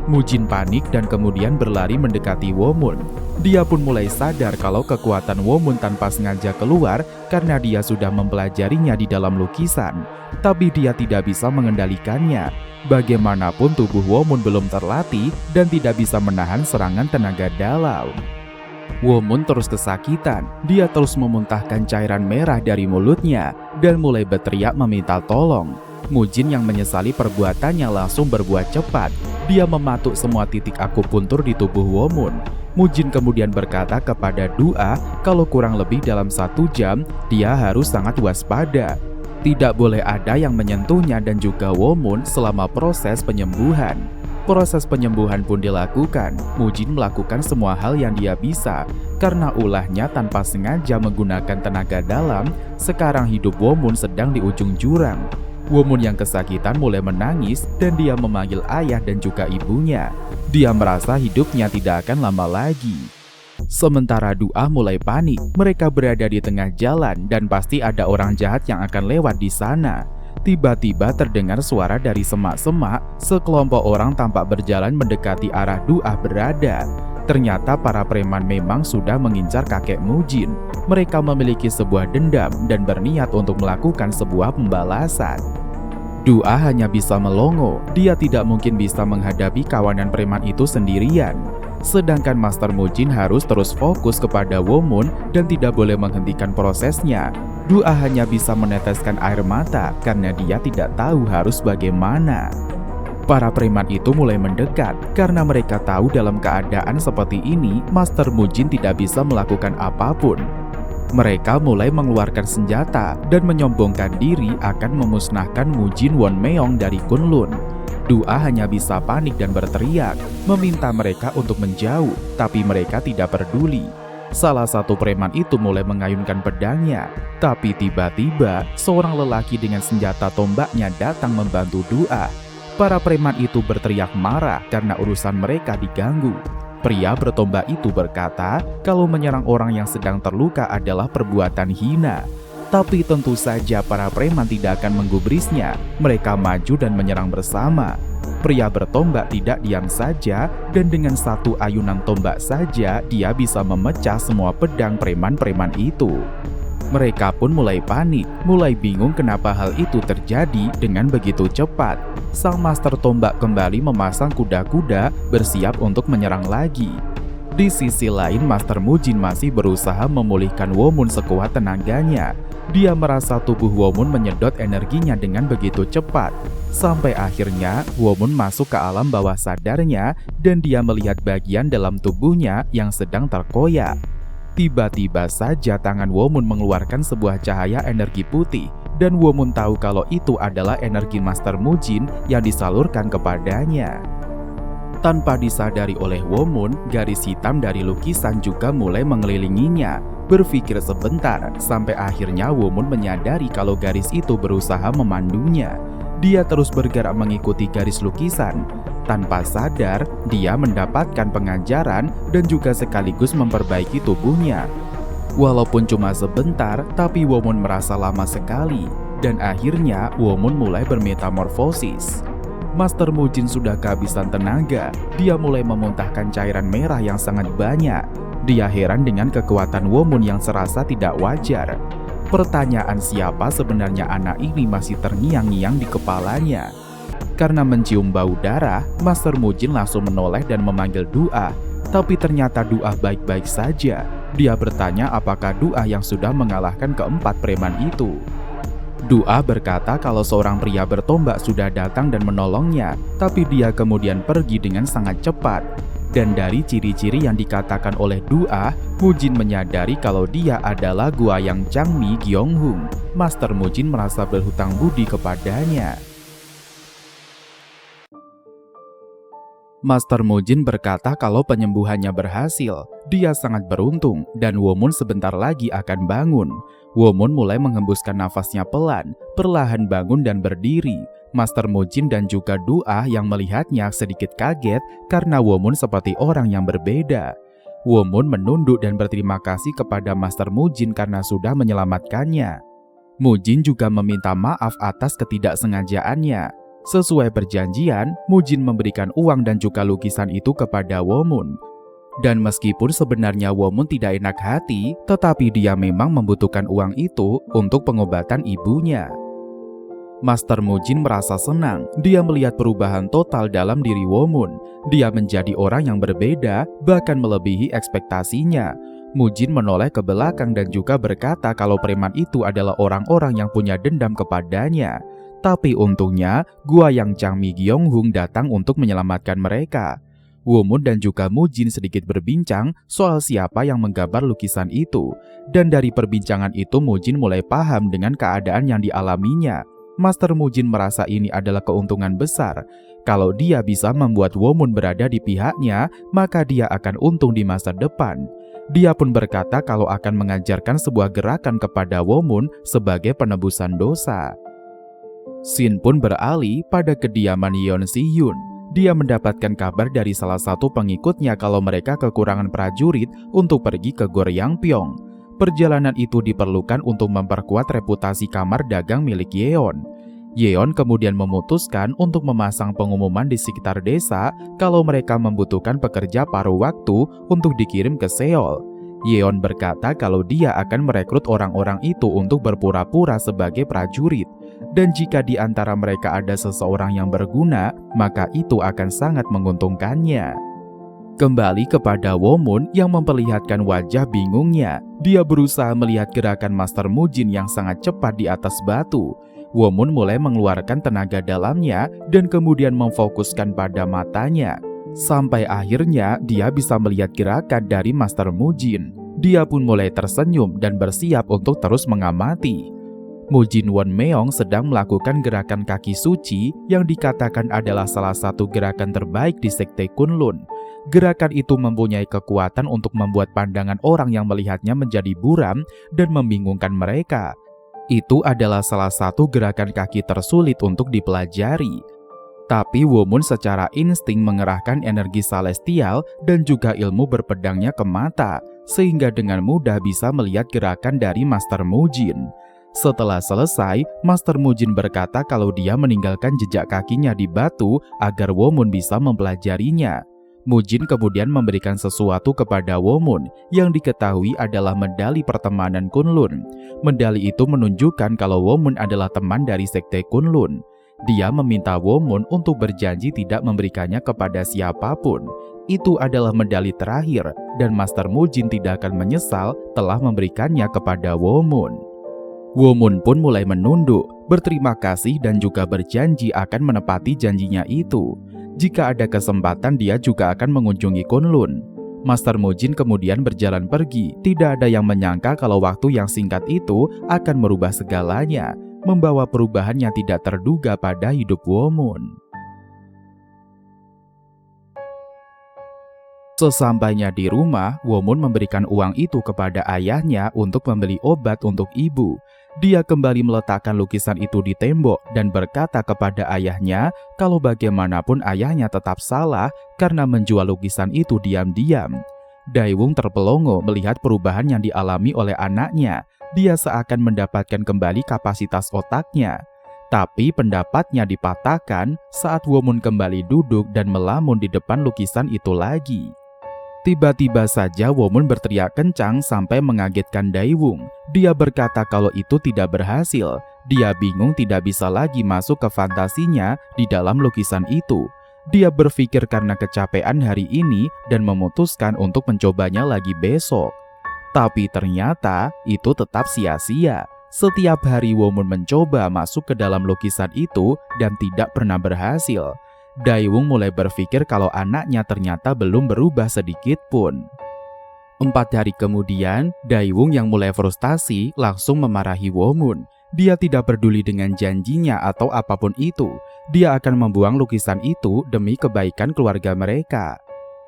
Mujin panik dan kemudian berlari mendekati Womun. Dia pun mulai sadar kalau kekuatan Womun tanpa sengaja keluar karena dia sudah mempelajarinya di dalam lukisan. Tapi dia tidak bisa mengendalikannya. Bagaimanapun tubuh Womun belum terlatih dan tidak bisa menahan serangan tenaga dalam. Womun terus kesakitan. Dia terus memuntahkan cairan merah dari mulutnya dan mulai berteriak meminta tolong. Mujin yang menyesali perbuatannya langsung berbuat cepat. Dia mematuk semua titik akupuntur di tubuh Womun. Mujin kemudian berkata kepada Duah kalau kurang lebih dalam 1 jam dia harus sangat waspada. Tidak boleh ada yang menyentuhnya dan juga Womun selama proses penyembuhan. Proses penyembuhan pun dilakukan. Mujin melakukan semua hal yang dia bisa. Karena ulahnya tanpa sengaja menggunakan tenaga dalam, sekarang hidup Womun sedang di ujung jurang. Womun yang kesakitan mulai menangis dan dia memanggil ayah dan juga ibunya. Dia merasa hidupnya tidak akan lama lagi. Sementara Duah mulai panik. Mereka berada di tengah jalan dan pasti ada orang jahat yang akan lewat di sana. Tiba-tiba terdengar suara dari semak-semak. Sekelompok orang tampak berjalan mendekati arah Duah berada. Ternyata para preman memang sudah mengincar kakek Mujin. Mereka memiliki sebuah dendam dan berniat untuk melakukan sebuah pembalasan. Duah hanya bisa melongo. Dia tidak mungkin bisa menghadapi kawanan preman itu sendirian. Sedangkan Master Mujin harus terus fokus kepada Womun dan tidak boleh menghentikan prosesnya. Duah hanya bisa meneteskan air mata karena dia tidak tahu harus bagaimana. Para preman itu mulai mendekat karena mereka tahu dalam keadaan seperti ini Master Mujin tidak bisa melakukan apapun. Mereka mulai mengeluarkan senjata dan menyombongkan diri akan memusnahkan Mujin Wonmeong dari Kunlun. Duah hanya bisa panik dan berteriak, meminta mereka untuk menjauh, tapi mereka tidak peduli. Salah satu preman itu mulai mengayunkan pedangnya, tapi tiba-tiba seorang lelaki dengan senjata tombaknya datang membantu Duah. Para preman itu berteriak marah karena urusan mereka diganggu. Pria bertombak itu berkata kalau menyerang orang yang sedang terluka adalah perbuatan hina. Tapi tentu saja para preman tidak akan menggubrisnya. Mereka maju dan menyerang bersama. Pria bertombak tidak diam saja, dan dengan satu ayunan tombak saja dia bisa memecah semua pedang preman-preman itu. Mereka pun mulai panik, mulai bingung kenapa hal itu terjadi dengan begitu cepat. Sang master tombak kembali memasang kuda-kuda bersiap untuk menyerang lagi. Di sisi lain, Master Mujin masih berusaha memulihkan Womun sekuat tenaganya. Dia merasa tubuh Womun menyedot energinya dengan begitu cepat. Sampai akhirnya, Womun masuk ke alam bawah sadarnya dan dia melihat bagian dalam tubuhnya yang sedang terkoyak. Tiba-tiba saja tangan Womun mengeluarkan sebuah cahaya energi putih dan Womun tahu kalau itu adalah energi Master Mujin yang disalurkan kepadanya. Tanpa disadari oleh Womun, garis hitam dari lukisan juga mulai mengelilinginya. Berpikir sebentar, sampai akhirnya Womun menyadari kalau garis itu berusaha memandunya. Dia terus bergerak mengikuti garis lukisan. Tanpa sadar, dia mendapatkan pengajaran dan juga sekaligus memperbaiki tubuhnya. Walaupun cuma sebentar, tapi Womun merasa lama sekali. Dan akhirnya, Womun mulai bermetamorfosis. Master Mujin sudah kehabisan tenaga. Dia mulai memuntahkan cairan merah yang sangat banyak. Dia heran dengan kekuatan Womun yang serasa tidak wajar. Pertanyaan siapa sebenarnya anak ini masih terngiang-ngiang di kepalanya. Karena mencium bau darah, Master Mujin langsung menoleh dan memanggil Duah. Tapi ternyata Duah baik-baik saja. Dia bertanya apakah Duah yang sudah mengalahkan keempat preman itu. Duah berkata kalau seorang pria bertombak sudah datang dan menolongnya, tapi dia kemudian pergi dengan sangat cepat. Dan dari ciri-ciri yang dikatakan oleh Duah, Mujin menyadari kalau dia adalah Guayang Changmi Gyeonghung. Master Mujin merasa berhutang budi kepadanya. Master Mujin berkata kalau penyembuhannya berhasil. Dia sangat beruntung dan Womun sebentar lagi akan bangun. Womun mulai menghembuskan nafasnya pelan, perlahan bangun dan berdiri. Master Mujin dan juga Duah yang melihatnya sedikit kaget karena Womun seperti orang yang berbeda. Womun menunduk dan berterima kasih kepada Master Mujin karena sudah menyelamatkannya. Mujin juga meminta maaf atas ketidaksengajaannya. Sesuai perjanjian, Mujin memberikan uang dan juga lukisan itu kepada Womun. Dan meskipun sebenarnya Womun tidak enak hati, tetapi dia memang membutuhkan uang itu untuk pengobatan ibunya. Master Mujin merasa senang. Dia melihat perubahan total dalam diri Womun. Dia menjadi orang yang berbeda, bahkan melebihi ekspektasinya. Mujin menoleh ke belakang dan juga berkata kalau preman itu adalah orang-orang yang punya dendam kepadanya. Tapi untungnya, Guayang Changmi Gyeonghung datang untuk menyelamatkan mereka. Womun dan juga Mujin sedikit berbincang soal siapa yang menggambar lukisan itu. Dan dari perbincangan itu Mujin mulai paham dengan keadaan yang dialaminya. Master Mujin merasa ini adalah keuntungan besar. Kalau dia bisa membuat Womun berada di pihaknya, maka dia akan untung di masa depan. Dia pun berkata kalau akan mengajarkan sebuah gerakan kepada Womun sebagai penebusan dosa. Shin pun beralih pada kediaman Yeon Si-hyun. Dia mendapatkan kabar dari salah satu pengikutnya kalau mereka kekurangan prajurit untuk pergi ke Goryangpyeong. Perjalanan itu diperlukan untuk memperkuat reputasi kamar dagang milik Yeon. Yeon kemudian memutuskan untuk memasang pengumuman di sekitar desa kalau mereka membutuhkan pekerja paruh waktu untuk dikirim ke Seoul. Yeon berkata kalau dia akan merekrut orang-orang itu untuk berpura-pura sebagai prajurit. Dan jika di antara mereka ada seseorang yang berguna, maka itu akan sangat menguntungkannya. Kembali kepada Womun yang memperlihatkan wajah bingungnya. Dia berusaha melihat gerakan Master Mujin yang sangat cepat di atas batu. Womun mulai mengeluarkan tenaga dalamnya dan kemudian memfokuskan pada matanya. Sampai akhirnya dia bisa melihat gerakan dari Master Mujin. Dia pun mulai tersenyum dan bersiap untuk terus mengamati. Mujin Wonmeong sedang melakukan gerakan kaki suci yang dikatakan adalah salah satu gerakan terbaik di Sekte Kunlun. Gerakan itu mempunyai kekuatan untuk membuat pandangan orang yang melihatnya menjadi buram dan membingungkan mereka. Itu adalah salah satu gerakan kaki tersulit untuk dipelajari. Tapi Womun secara insting mengerahkan energi celestial dan juga ilmu berpedangnya ke mata, sehingga dengan mudah bisa melihat gerakan dari Master Mujin. Setelah selesai, Master Mujin berkata kalau dia meninggalkan jejak kakinya di batu agar Womun bisa mempelajarinya. Mujin kemudian memberikan sesuatu kepada Womun yang diketahui adalah medali pertemanan Kunlun. Medali itu menunjukkan kalau Womun adalah teman dari sekte Kunlun. Dia meminta Womun untuk berjanji tidak memberikannya kepada siapapun. Itu adalah medali terakhir dan Master Mujin tidak akan menyesal telah memberikannya kepada Womun. Womun pun mulai menunduk, berterima kasih dan juga berjanji akan menepati janjinya itu. Jika ada kesempatan dia juga akan mengunjungi Kunlun. Master Mujin kemudian berjalan pergi, tidak ada yang menyangka kalau waktu yang singkat itu akan merubah segalanya, membawa perubahan yang tidak terduga pada hidup Womun. Sesampainya di rumah, Womun memberikan uang itu kepada ayahnya untuk membeli obat untuk ibu. Dia kembali meletakkan lukisan itu di tembok dan berkata kepada ayahnya kalau bagaimanapun ayahnya tetap salah karena menjual lukisan itu diam-diam. Daiwung terpelongo melihat perubahan yang dialami oleh anaknya. Dia seakan mendapatkan kembali kapasitas otaknya. Tapi pendapatnya dipatahkan saat Womun kembali duduk dan melamun di depan lukisan itu lagi. Tiba-tiba saja Womun berteriak kencang sampai mengagetkan Daiwung. Dia berkata kalau itu tidak berhasil. Dia bingung tidak bisa lagi masuk ke fantasinya di dalam lukisan itu. Dia berpikir karena kecapean hari ini dan memutuskan untuk mencobanya lagi besok. Tapi ternyata itu tetap sia-sia. Setiap hari Womun mencoba masuk ke dalam lukisan itu dan tidak pernah berhasil. Daiwung mulai berpikir kalau anaknya ternyata belum berubah sedikit pun. 4 hari kemudian, Daiwung yang mulai frustasi langsung memarahi Womun. Dia tidak peduli dengan janjinya atau apapun itu. Dia akan membuang lukisan itu demi kebaikan keluarga mereka.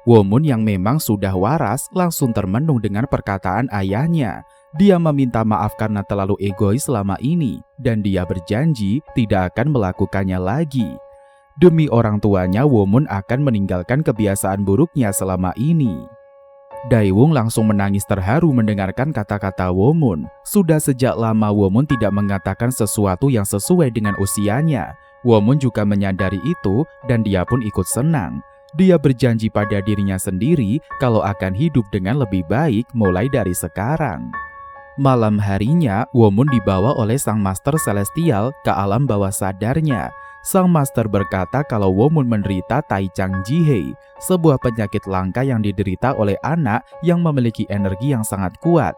Womun yang memang sudah waras langsung termenung dengan perkataan ayahnya. Dia meminta maaf karena terlalu egois selama ini dan dia berjanji tidak akan melakukannya lagi. Demi orang tuanya, Womun akan meninggalkan kebiasaan buruknya selama ini. Daiwung langsung menangis terharu mendengarkan kata-kata Womun. Sudah sejak lama Womun tidak mengatakan sesuatu yang sesuai dengan usianya. Womun juga menyadari itu dan dia pun ikut senang. Dia berjanji pada dirinya sendiri kalau akan hidup dengan lebih baik mulai dari sekarang. Malam harinya, Womun dibawa oleh Sang Master Celestial ke alam bawah sadarnya. Sang Master berkata kalau Womun menderita Taichang Jihei, sebuah penyakit langka yang diderita oleh anak yang memiliki energi yang sangat kuat.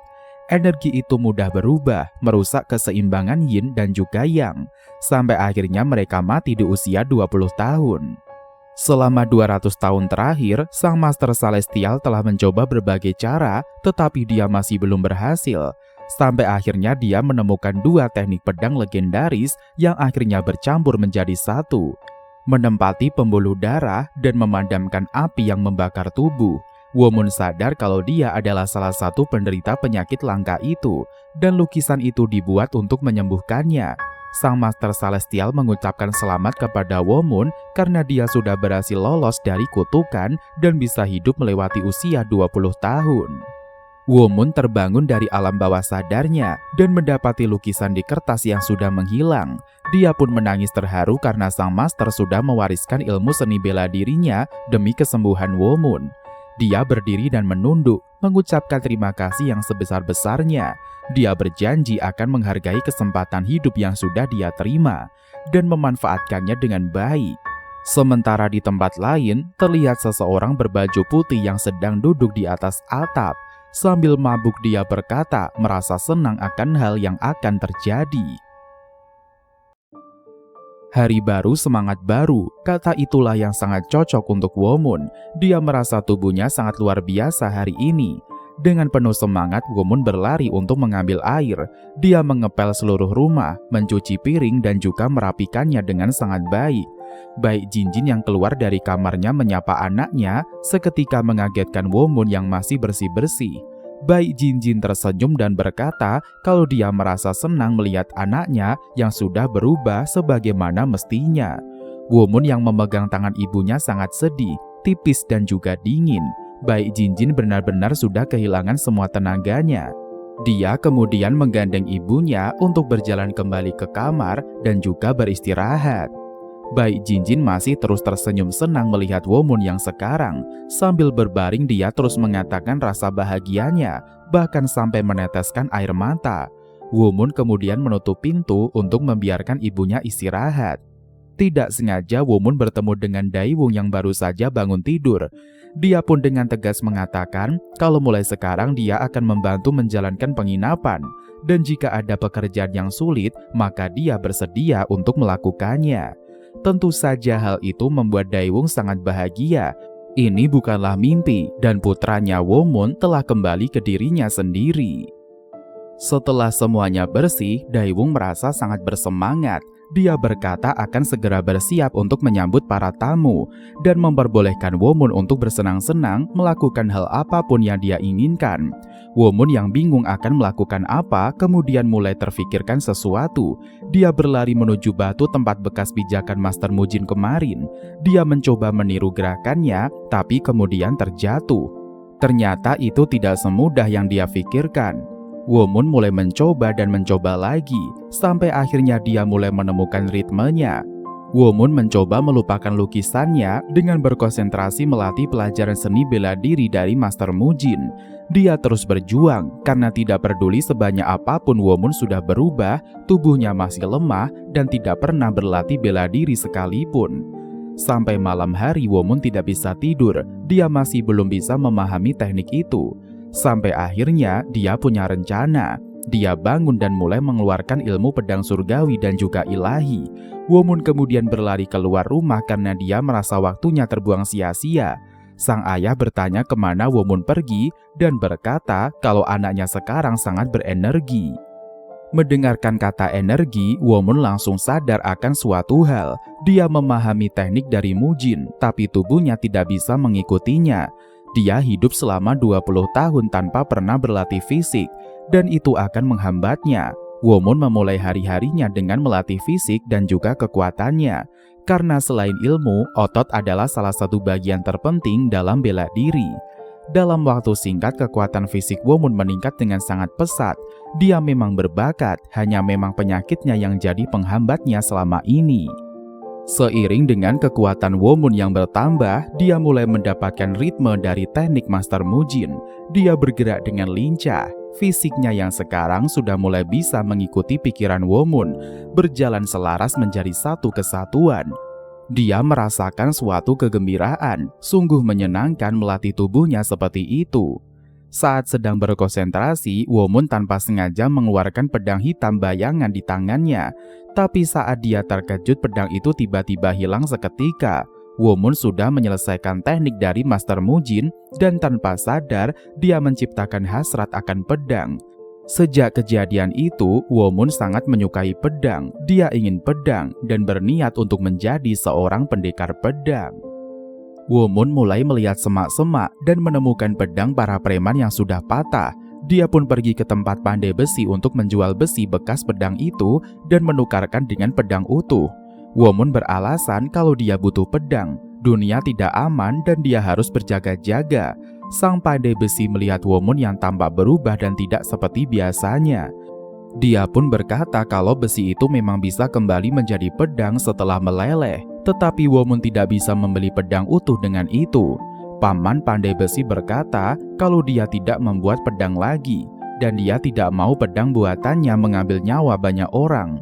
Energi itu mudah berubah, merusak keseimbangan yin dan juga yang, sampai akhirnya mereka mati di usia 20 tahun. Selama 200 tahun terakhir, Sang Master Celestial telah mencoba berbagai cara, tetapi dia masih belum berhasil. Sampai akhirnya dia menemukan 2 teknik pedang legendaris yang akhirnya bercampur menjadi satu, menempati pembuluh darah dan memadamkan api yang membakar tubuh. Womun sadar kalau dia adalah salah satu penderita penyakit langka itu, dan lukisan itu dibuat untuk menyembuhkannya. Sang Master Celestial mengucapkan selamat kepada Womun karena dia sudah berhasil lolos dari kutukan dan bisa hidup melewati usia 20 tahun. Womun terbangun dari alam bawah sadarnya dan mendapati lukisan di kertas yang sudah menghilang. Dia pun menangis terharu karena Sang Master sudah mewariskan ilmu seni bela dirinya demi kesembuhan Womun. Dia berdiri dan menunduk, mengucapkan terima kasih yang sebesar-besarnya. Dia berjanji akan menghargai kesempatan hidup yang sudah dia terima dan memanfaatkannya dengan baik. Sementara di tempat lain, terlihat seseorang berbaju putih yang sedang duduk di atas atap. Sambil mabuk dia berkata merasa senang akan hal yang akan terjadi. Hari baru, semangat baru, kata itulah yang sangat cocok untuk Womun. Dia merasa tubuhnya sangat luar biasa hari ini. Dengan penuh semangat, Womun berlari untuk mengambil air. Dia mengepel seluruh rumah, mencuci piring dan juga merapikannya dengan sangat baik. Baik Jinjin yang keluar dari kamarnya menyapa anaknya, seketika mengagetkan Womun yang masih bersih-bersih. Baik Jinjin tersenyum dan berkata kalau dia merasa senang melihat anaknya yang sudah berubah sebagaimana mestinya. Womun yang memegang tangan ibunya sangat sedih, tipis dan juga dingin. Bayi Jinjin benar-benar sudah kehilangan semua tenaganya. Dia kemudian menggandeng ibunya untuk berjalan kembali ke kamar dan juga beristirahat. Bayi Jinjin masih terus tersenyum senang melihat Womun yang sekarang. Sambil berbaring dia terus mengatakan rasa bahagianya, bahkan sampai meneteskan air mata. Womun kemudian menutup pintu untuk membiarkan ibunya istirahat. Tidak sengaja Womun bertemu dengan Daewoo yang baru saja bangun tidur. Dia pun dengan tegas mengatakan kalau mulai sekarang dia akan membantu menjalankan penginapan. Dan jika ada pekerjaan yang sulit, maka dia bersedia untuk melakukannya. Tentu saja hal itu membuat Daewoo sangat bahagia. Ini bukanlah mimpi dan putranya Womun telah kembali ke dirinya sendiri. Setelah semuanya bersih, Daewoo merasa sangat bersemangat. Dia berkata akan segera bersiap untuk menyambut para tamu dan memperbolehkan Womun untuk bersenang-senang melakukan hal apapun yang dia inginkan. Womun yang bingung akan melakukan apa kemudian mulai terfikirkan sesuatu. Dia berlari menuju batu tempat bekas pijakan Master Mujin kemarin. Dia mencoba meniru gerakannya, tapi kemudian terjatuh. Ternyata itu tidak semudah yang dia pikirkan. Womun mulai mencoba dan mencoba lagi, sampai akhirnya dia mulai menemukan ritmenya. Womun mencoba melupakan lukisannya dengan berkonsentrasi melatih pelajaran seni bela diri dari Master Mujin. Dia terus berjuang, karena tidak peduli sebanyak apapun Womun sudah berubah, tubuhnya masih lemah dan tidak pernah berlatih bela diri sekalipun. Sampai malam hari Womun tidak bisa tidur, dia masih belum bisa memahami teknik itu. Sampai akhirnya dia punya rencana. Dia bangun dan mulai mengeluarkan ilmu pedang surgawi dan juga ilahi. Womun kemudian berlari keluar rumah karena dia merasa waktunya terbuang sia-sia. Sang ayah bertanya kemana Womun pergi dan berkata kalau anaknya sekarang sangat berenergi. Mendengarkan kata energi, Womun langsung sadar akan suatu hal. Dia memahami teknik dari Mujin, tapi tubuhnya tidak bisa mengikutinya. Dia hidup selama 20 tahun tanpa pernah berlatih fisik, dan itu akan menghambatnya. Womun memulai hari-harinya dengan melatih fisik dan juga kekuatannya. Karena selain ilmu, otot adalah salah satu bagian terpenting dalam bela diri. Dalam waktu singkat, kekuatan fisik Womun meningkat dengan sangat pesat. Dia memang berbakat, hanya memang penyakitnya yang jadi penghambatnya selama ini. Seiring dengan kekuatan Womun yang bertambah, dia mulai mendapatkan ritme dari teknik Master Mujin. Dia bergerak dengan lincah. Fisiknya yang sekarang sudah mulai bisa mengikuti pikiran Womun, berjalan selaras menjadi satu kesatuan. Dia merasakan suatu kegembiraan, sungguh menyenangkan melatih tubuhnya seperti itu. Saat sedang berkonsentrasi, Womun tanpa sengaja mengeluarkan pedang hitam bayangan di tangannya. Tapi saat dia terkejut, pedang itu tiba-tiba hilang seketika. Womun sudah menyelesaikan teknik dari Master Mujin dan tanpa sadar dia menciptakan hasrat akan pedang. Sejak kejadian itu, Womun sangat menyukai pedang. Dia ingin pedang dan berniat untuk menjadi seorang pendekar pedang. Womun mulai melihat semak-semak dan menemukan pedang para preman yang sudah patah. Dia pun pergi ke tempat pandai besi untuk menjual besi bekas pedang itu dan menukarkan dengan pedang utuh. Womun beralasan kalau dia butuh pedang. Dunia tidak aman dan dia harus berjaga-jaga. Sang pandai besi melihat Womun yang tampak berubah dan tidak seperti biasanya. Dia pun berkata kalau besi itu memang bisa kembali menjadi pedang setelah meleleh. Tetapi Womun tidak bisa membeli pedang utuh dengan itu. Paman pandai besi berkata kalau dia tidak membuat pedang lagi, dan dia tidak mau pedang buatannya mengambil nyawa banyak orang.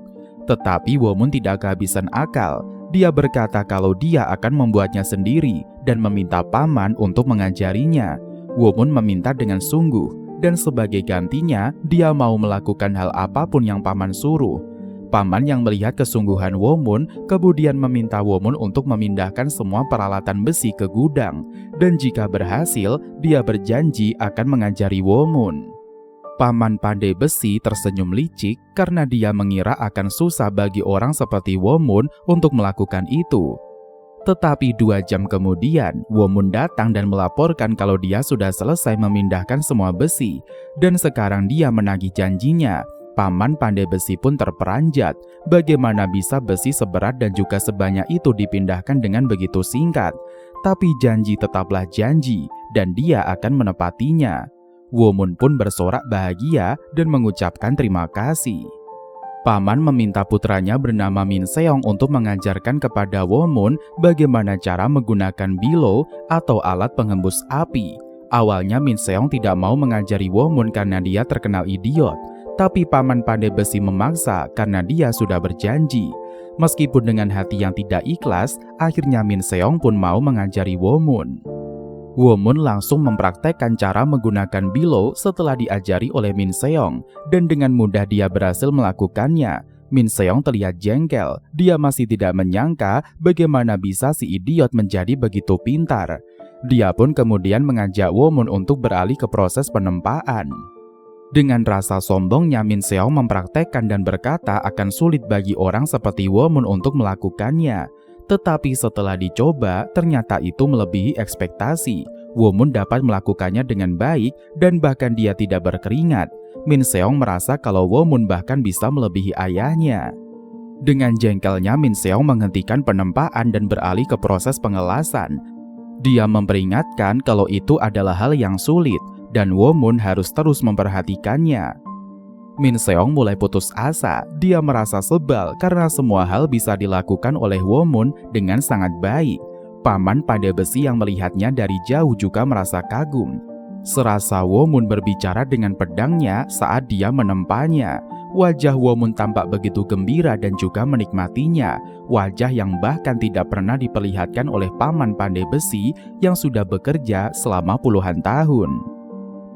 Tetapi Womun tidak kehabisan akal. Dia berkata kalau dia akan membuatnya sendiri dan meminta paman untuk mengajarinya. Womun meminta dengan sungguh, dan sebagai gantinya dia mau melakukan hal apapun yang paman suruh. Paman yang melihat kesungguhan Womun kemudian meminta Womun untuk memindahkan semua peralatan besi ke gudang, dan jika berhasil, dia berjanji akan mengajari Womun. Paman pandai besi tersenyum licik karena dia mengira akan susah bagi orang seperti Womun untuk melakukan itu. Tetapi 2 jam kemudian, Womun datang dan melaporkan kalau dia sudah selesai memindahkan semua besi, dan sekarang dia menagih janjinya. Paman Pandai Besi pun terperanjat. Bagaimana bisa besi seberat dan juga sebanyak itu dipindahkan dengan begitu singkat? Tapi janji tetaplah janji, dan dia akan menepatinya. Womun pun bersorak bahagia dan mengucapkan terima kasih. Paman meminta putranya bernama Min Seong untuk mengajarkan kepada Womun bagaimana cara menggunakan bilo atau alat penghembus api. Awalnya Min Seong tidak mau mengajari Womun karena dia terkenal idiot. Tapi Paman Pandai Besi memaksa karena dia sudah berjanji. Meskipun dengan hati yang tidak ikhlas, akhirnya Min Seong pun mau mengajari Womun. Womun langsung mempraktekkan cara menggunakan bilo setelah diajari oleh Min Seong, dan dengan mudah dia berhasil melakukannya. Min Seong terlihat jengkel, dia masih tidak menyangka bagaimana bisa si idiot menjadi begitu pintar. Dia pun kemudian mengajak Womun untuk beralih ke proses penempaan. Dengan rasa sombongnya, Min Seong mempraktekkan dan berkata akan sulit bagi orang seperti Womun untuk melakukannya. Tetapi setelah dicoba, ternyata itu melebihi ekspektasi. Womun dapat melakukannya dengan baik dan bahkan dia tidak berkeringat. Min Seong merasa kalau Womun bahkan bisa melebihi ayahnya. Dengan jengkelnya, Min Seong menghentikan penempaan dan beralih ke proses pengelasan. Dia memperingatkan kalau itu adalah hal yang sulit dan Womun harus terus memperhatikannya. Min Seong mulai putus asa. Dia merasa sebal karena semua hal bisa dilakukan oleh Womun dengan sangat baik. Paman Pandai Besi yang melihatnya dari jauh juga merasa kagum. Serasa Womun berbicara dengan pedangnya saat dia menempanya. Wajah Womun tampak begitu gembira dan juga menikmatinya. Wajah yang bahkan tidak pernah diperlihatkan oleh Paman Pandai Besi yang sudah bekerja selama puluhan tahun.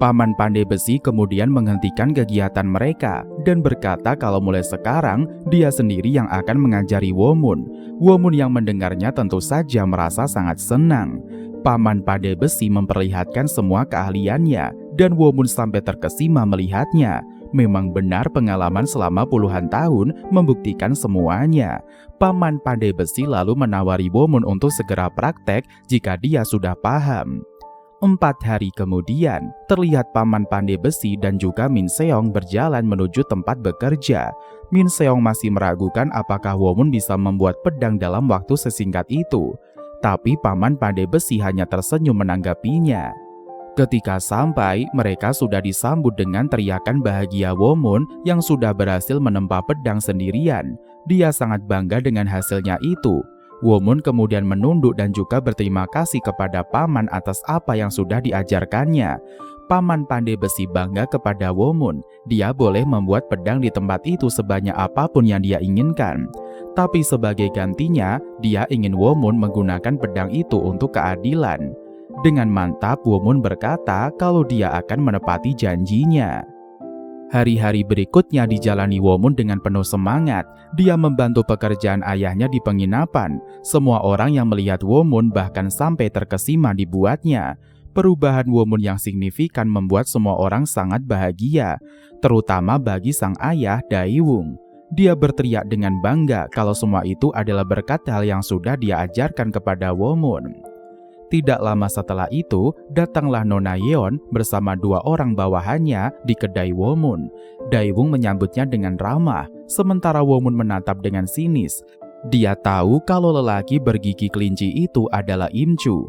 Paman Pandai Besi kemudian menghentikan kegiatan mereka dan berkata kalau mulai sekarang dia sendiri yang akan mengajari Womun. Womun yang mendengarnya tentu saja merasa sangat senang. Paman Pandai Besi memperlihatkan semua keahliannya dan Womun sampai terkesima melihatnya. Memang benar pengalaman selama puluhan tahun membuktikan semuanya. Paman Pandai Besi lalu menawari Womun untuk segera praktek jika dia sudah paham. 4 hari kemudian, terlihat Paman Pandai Besi dan juga Min Seong berjalan menuju tempat bekerja. Min Seong masih meragukan apakah Womun bisa membuat pedang dalam waktu sesingkat itu. Tapi Paman Pandai Besi hanya tersenyum menanggapinya. Ketika sampai, mereka sudah disambut dengan teriakan bahagia Womun yang sudah berhasil menempa pedang sendirian. Dia sangat bangga dengan hasilnya itu. Womun kemudian menunduk dan juga berterima kasih kepada Paman atas apa yang sudah diajarkannya. Paman Pandai Besi bangga kepada Womun. Dia boleh membuat pedang di tempat itu sebanyak apapun yang dia inginkan. Tapi sebagai gantinya, dia ingin Womun menggunakan pedang itu untuk keadilan. Dengan mantap, Womun berkata kalau dia akan menepati janjinya. Hari-hari berikutnya dijalani Womun dengan penuh semangat. Dia membantu pekerjaan ayahnya di penginapan. Semua orang yang melihat Womun bahkan sampai terkesima dibuatnya. Perubahan Womun yang signifikan membuat semua orang sangat bahagia, terutama bagi sang ayah Daewung. Dia berteriak dengan bangga kalau semua itu adalah berkat hal yang sudah dia ajarkan kepada Womun. Tidak lama setelah itu, datanglah Nona Yeon bersama 2 orang bawahannya di kedai Womun. Daewung menyambutnya dengan ramah, sementara Womun menatap dengan sinis. Dia tahu kalau lelaki bergigi kelinci itu adalah Im Chu.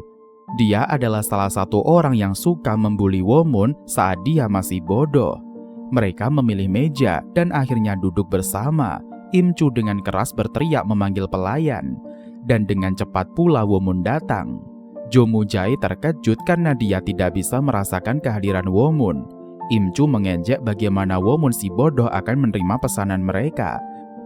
Dia adalah salah satu orang yang suka membuli Womun saat dia masih bodoh. Mereka memilih meja dan akhirnya duduk bersama. Im Chu dengan keras berteriak memanggil pelayan. Dan dengan cepat pula Womun datang. Jo Mu-jae terkejut karena dia tidak bisa merasakan kehadiran Womun. Im Chu mengejek bagaimana Womun si bodoh akan menerima pesanan mereka.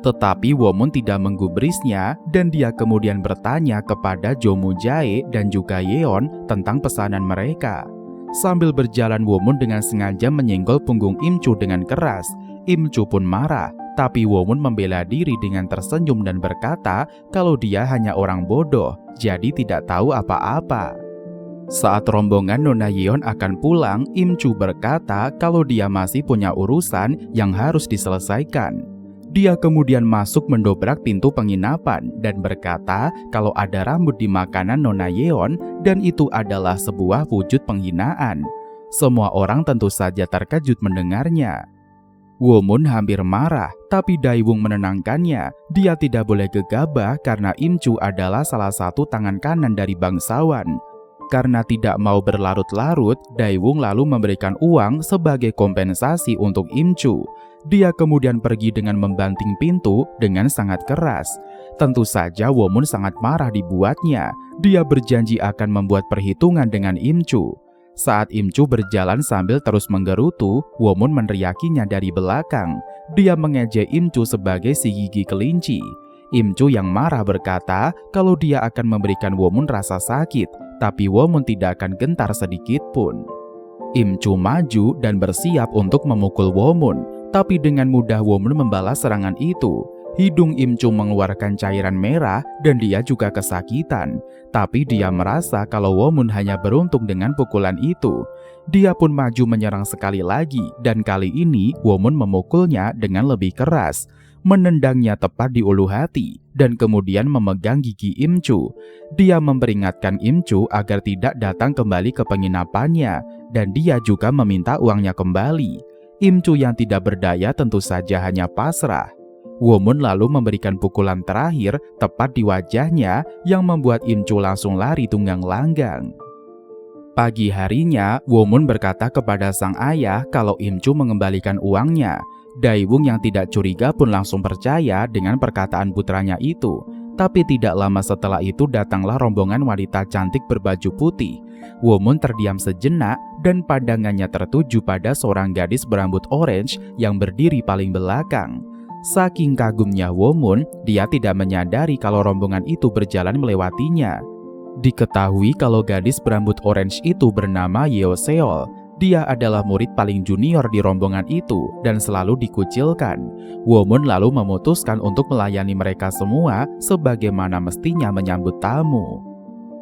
Tetapi Womun tidak menggubrisnya dan dia kemudian bertanya kepada Jo Mu-jae dan juga Yeon tentang pesanan mereka. Sambil berjalan Womun dengan sengaja menyenggol punggung Im Chu dengan keras. Im Chu pun marah. Tapi Womun membela diri dengan tersenyum dan berkata kalau dia hanya orang bodoh, jadi tidak tahu apa-apa. Saat rombongan Nona Yeon akan pulang, Im Chu berkata kalau dia masih punya urusan yang harus diselesaikan. Dia kemudian masuk mendobrak pintu penginapan dan berkata kalau ada rambut di makanan Nona Yeon dan itu adalah sebuah wujud penghinaan. Semua orang tentu saja terkejut mendengarnya. Womun hampir marah, tapi Daewung menenangkannya. Dia tidak boleh gegabah karena Imcu adalah salah satu tangan kanan dari bangsawan. Karena tidak mau berlarut-larut, Daewung lalu memberikan uang sebagai kompensasi untuk Imcu. Dia kemudian pergi dengan membanting pintu dengan sangat keras. Tentu saja Womun sangat marah dibuatnya. Dia berjanji akan membuat perhitungan dengan Imcu. Saat Imcu berjalan sambil terus menggerutu, Womun meneriakinya dari belakang. Dia mengejek Imcu sebagai si gigi kelinci. Imcu yang marah berkata kalau dia akan memberikan Womun rasa sakit, tapi Womun tidak akan gentar sedikit pun. Imcu maju dan bersiap untuk memukul Womun, tapi dengan mudah Womun membalas serangan itu. Hidung Imcu mengeluarkan cairan merah dan dia juga kesakitan. Tapi dia merasa kalau Womun hanya beruntung dengan pukulan itu. Dia pun maju menyerang sekali lagi dan kali ini Womun memukulnya dengan lebih keras. Menendangnya tepat di ulu hati dan kemudian memegang gigi Imcu. Dia memperingatkan Imcu agar tidak datang kembali ke penginapannya dan dia juga meminta uangnya kembali. Imcu yang tidak berdaya tentu saja hanya pasrah. Womun lalu memberikan pukulan terakhir tepat di wajahnya yang membuat Imcu langsung lari tunggang langgang. Pagi harinya, Womun berkata kepada sang ayah kalau Imcu mengembalikan uangnya. Daewung yang tidak curiga pun langsung percaya dengan perkataan putranya itu. Tapi tidak lama setelah itu datanglah rombongan wanita cantik berbaju putih. Womun terdiam sejenak dan pandangannya tertuju pada seorang gadis berambut orange yang berdiri paling belakang. Saking kagumnya Womun, dia tidak menyadari kalau rombongan itu berjalan melewatinya. Diketahui kalau gadis berambut orange itu bernama Yeo Seol. Dia adalah murid paling junior di rombongan itu dan selalu dikucilkan. Womun lalu memutuskan untuk melayani mereka semua sebagaimana mestinya menyambut tamu.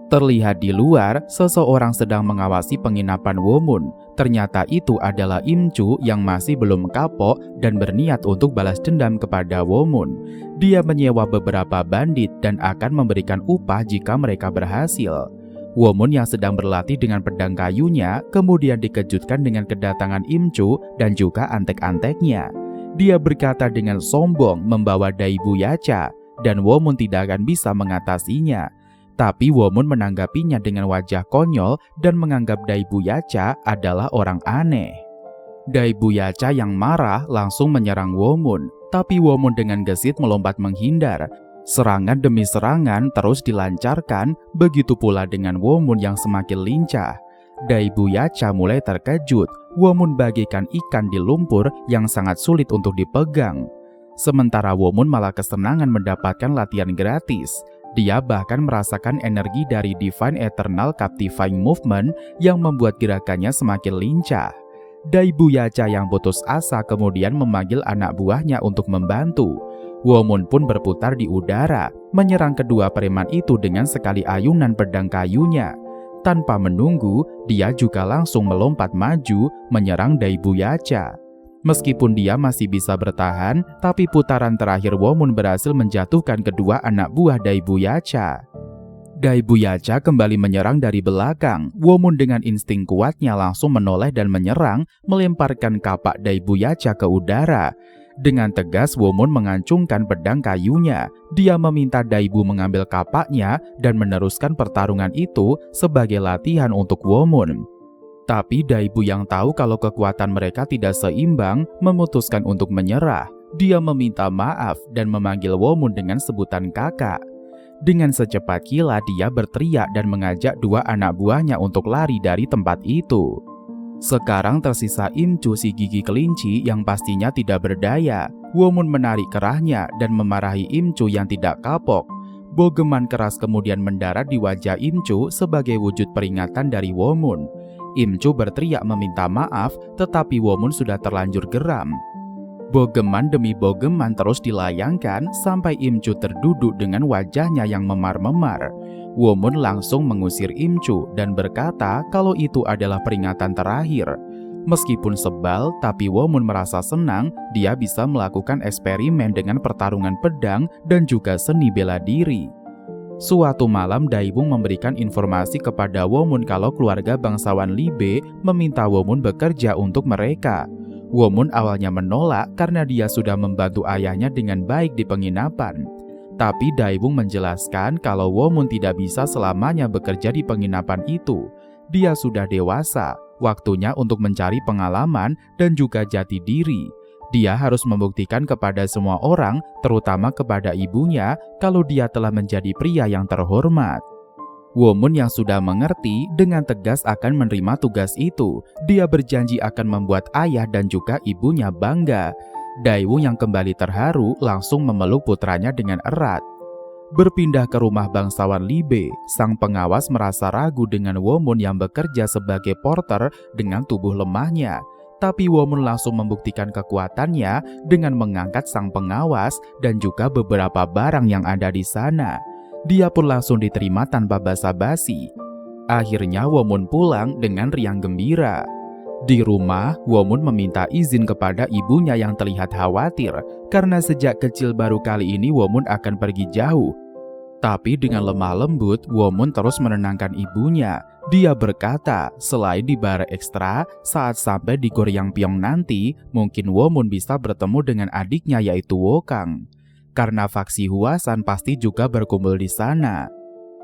Terlihat di luar, seseorang sedang mengawasi penginapan Womun. Ternyata itu adalah Imcu yang masih belum kapok dan berniat untuk balas dendam kepada Womun. Dia menyewa beberapa bandit dan akan memberikan upah jika mereka berhasil. Womun yang sedang berlatih dengan pedang kayunya kemudian dikejutkan dengan kedatangan Imcu dan juga antek-anteknya. Dia berkata dengan sombong membawa Dai Buyaca dan Womun tidak akan bisa mengatasinya. Tapi Womun menanggapinya dengan wajah konyol dan menganggap Dai Buyaca adalah orang aneh. Dai Buyaca yang marah langsung menyerang Womun, tapi Womun dengan gesit melompat menghindar. Serangan demi serangan terus dilancarkan, begitu pula dengan Womun yang semakin lincah. Dai Buyaca mulai terkejut. Womun bagaikan ikan di lumpur yang sangat sulit untuk dipegang. Sementara Womun malah kesenangan mendapatkan latihan gratis. Dia bahkan merasakan energi dari Divine Eternal Captifying Movement yang membuat gerakannya semakin lincah. Dai Buyaca yang putus asa kemudian memanggil anak buahnya untuk membantu. Womun pun berputar di udara, menyerang kedua preman itu dengan sekali ayunan pedang kayunya. Tanpa menunggu, dia juga langsung melompat maju menyerang Dai Buyaca. Meskipun dia masih bisa bertahan, tapi putaran terakhir Womun berhasil menjatuhkan kedua anak buah Dai Buyaca. Dai Buyaca kembali menyerang dari belakang. Womun dengan insting kuatnya langsung menoleh dan menyerang, melemparkan kapak Dai Buyaca ke udara. Dengan tegas Womun mengancungkan pedang kayunya. Dia meminta Daibu mengambil kapaknya dan meneruskan pertarungan itu sebagai latihan untuk Womun. Tapi Daibu yang tahu kalau kekuatan mereka tidak seimbang memutuskan untuk menyerah. Dia meminta maaf dan memanggil Womun dengan sebutan kakak. Dengan secepat kilat dia berteriak dan mengajak dua anak buahnya untuk lari dari tempat itu. Sekarang tersisa Imcu si gigi kelinci yang pastinya tidak berdaya. Womun menarik kerahnya dan memarahi Imcu yang tidak kapok. Bogeman keras kemudian mendarat di wajah Imcu sebagai wujud peringatan dari Womun. Imcu berteriak meminta maaf, tetapi Womun sudah terlanjur geram. Bogeman demi bogeman terus dilayangkan sampai Imcu terduduk dengan wajahnya yang memar-memar. Womun langsung mengusir Imcu dan berkata kalau itu adalah peringatan terakhir. Meskipun sebal, tapi Womun merasa senang dia bisa melakukan eksperimen dengan pertarungan pedang dan juga seni bela diri. Suatu malam Daewung memberikan informasi kepada Womun kalau keluarga bangsawan Libe meminta Womun bekerja untuk mereka. Womun awalnya menolak karena dia sudah membantu ayahnya dengan baik di penginapan. Tapi Daewung menjelaskan kalau Womun tidak bisa selamanya bekerja di penginapan itu. Dia sudah dewasa, waktunya untuk mencari pengalaman dan juga jati diri. Dia harus membuktikan kepada semua orang, terutama kepada ibunya, kalau dia telah menjadi pria yang terhormat. Womun yang sudah mengerti dengan tegas akan menerima tugas itu. Dia berjanji akan membuat ayah dan juga ibunya bangga. Daewung yang kembali terharu langsung memeluk putranya dengan erat. Berpindah ke rumah bangsawan Libe, sang pengawas merasa ragu dengan Womun yang bekerja sebagai porter dengan tubuh lemahnya. Tapi Womun langsung membuktikan kekuatannya dengan mengangkat sang pengawas dan juga beberapa barang yang ada di sana. Dia pun langsung diterima tanpa basa-basi. Akhirnya Womun pulang dengan riang gembira. Di rumah, Womun meminta izin kepada ibunya yang terlihat khawatir karena sejak kecil baru kali ini Womun akan pergi jauh. Tapi dengan lemah lembut, Womun terus menenangkan ibunya. Dia berkata, selain dibayar ekstra, saat sampai di Goryangpyeong nanti, mungkin Womun bisa bertemu dengan adiknya yaitu Wokang. Karena faksi Hwasan pasti juga berkumpul di sana.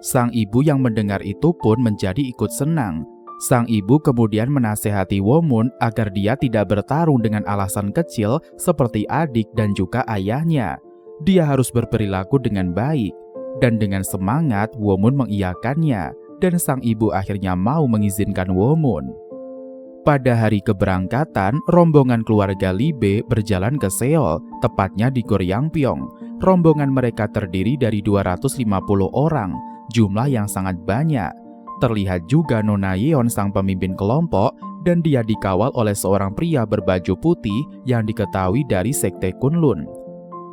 Sang ibu yang mendengar itu pun menjadi ikut senang. Sang ibu kemudian menasehati Womun agar dia tidak bertarung dengan alasan kecil seperti adik dan juga ayahnya. Dia harus berperilaku dengan baik. Dan dengan semangat, Womun mengiyakannya, dan sang ibu akhirnya mau mengizinkan Womun. Pada hari keberangkatan, rombongan keluarga Libe berjalan ke Seoul, tepatnya di Goryangpyeong. Rombongan mereka terdiri dari 250 orang, jumlah yang sangat banyak. Terlihat juga Nona Yeon sang pemimpin kelompok, dan dia dikawal oleh seorang pria berbaju putih yang diketahui dari sekte Kunlun.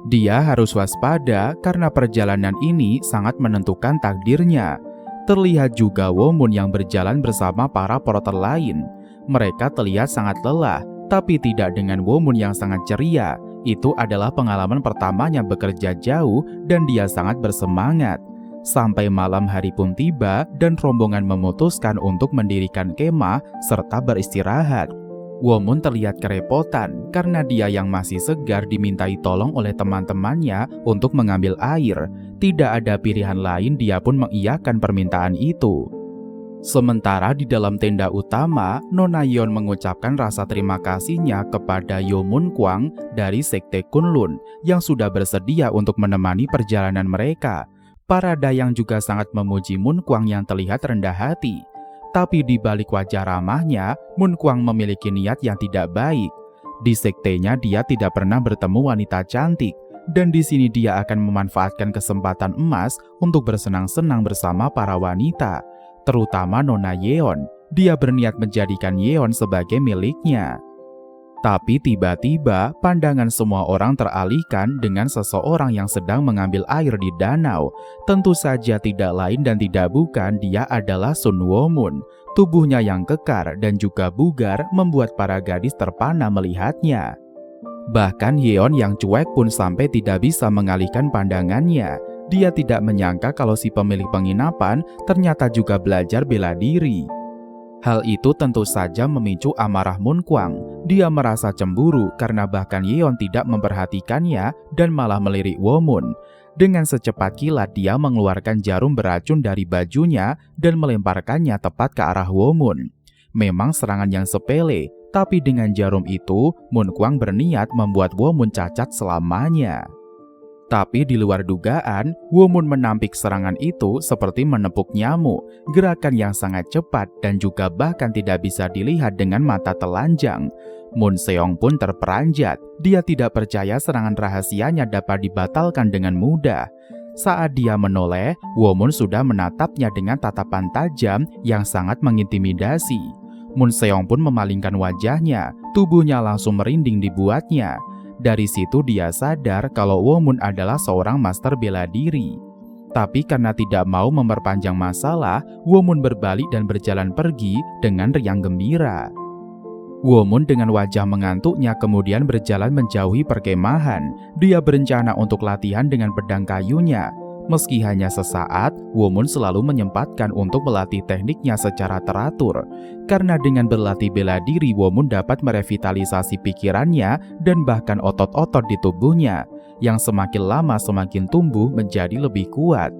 Dia harus waspada karena perjalanan ini sangat menentukan takdirnya. Terlihat juga Womun yang berjalan bersama para porter lain. Mereka terlihat sangat lelah, tapi tidak dengan Womun yang sangat ceria. Itu adalah pengalaman pertamanya bekerja jauh dan dia sangat bersemangat. Sampai malam hari pun tiba dan rombongan memutuskan untuk mendirikan kemah serta beristirahat. Womun terlihat kerepotan karena dia yang masih segar dimintai tolong oleh teman-temannya untuk mengambil air. Tidak ada pilihan lain, dia pun mengiyakan permintaan itu. Sementara di dalam tenda utama, Nona Yeon mengucapkan rasa terima kasihnya kepada Yomun Kwang dari sekte Kunlun yang sudah bersedia untuk menemani perjalanan mereka. Para dayang juga sangat memuji Mun Kwang yang terlihat rendah hati. Tapi di balik wajah ramahnya, Mun Kwang memiliki niat yang tidak baik. Di sektenya dia tidak pernah bertemu wanita cantik, dan di sini dia akan memanfaatkan kesempatan emas untuk bersenang-senang bersama para wanita, terutama Nona Yeon. Dia berniat menjadikan Yeon sebagai miliknya. Tapi tiba-tiba pandangan semua orang teralihkan dengan seseorang yang sedang mengambil air di danau. Tentu saja tidak lain dan tidak bukan, dia adalah Sun Womun. Tubuhnya yang kekar dan juga bugar membuat para gadis terpana melihatnya. Bahkan Yeon yang cuek pun sampai tidak bisa mengalihkan pandangannya. Dia tidak menyangka kalau si pemilik penginapan ternyata juga belajar bela diri. Hal itu tentu saja memicu amarah Mun Kwang. Dia merasa cemburu karena bahkan Yeon tidak memperhatikannya dan malah melirik Womun. Dengan secepat kilat dia mengeluarkan jarum beracun dari bajunya dan melemparkannya tepat ke arah Womun. Memang serangan yang sepele, tapi dengan jarum itu Mun Kwang berniat membuat Womun cacat selamanya. Tapi di luar dugaan, Womun menampik serangan itu seperti menepuk nyamuk, gerakan yang sangat cepat dan juga bahkan tidak bisa dilihat dengan mata telanjang. Mun Seong pun terperanjat, dia tidak percaya serangan rahasianya dapat dibatalkan dengan mudah. Saat dia menoleh, Womun sudah menatapnya dengan tatapan tajam yang sangat mengintimidasi. Mun Seong pun memalingkan wajahnya, tubuhnya langsung merinding dibuatnya. Dari situ dia sadar kalau Womun adalah seorang master bela diri. Tapi karena tidak mau memperpanjang masalah, Womun berbalik dan berjalan pergi dengan riang gembira. Womun dengan wajah mengantuknya kemudian berjalan menjauhi perkemahan. Dia berencana untuk latihan dengan pedang kayunya. Meski hanya sesaat, Womun selalu menyempatkan untuk melatih tekniknya secara teratur. Karena dengan berlatih bela diri, Womun dapat merevitalisasi pikirannya dan bahkan otot-otot di tubuhnya, yang semakin lama semakin tumbuh menjadi lebih kuat.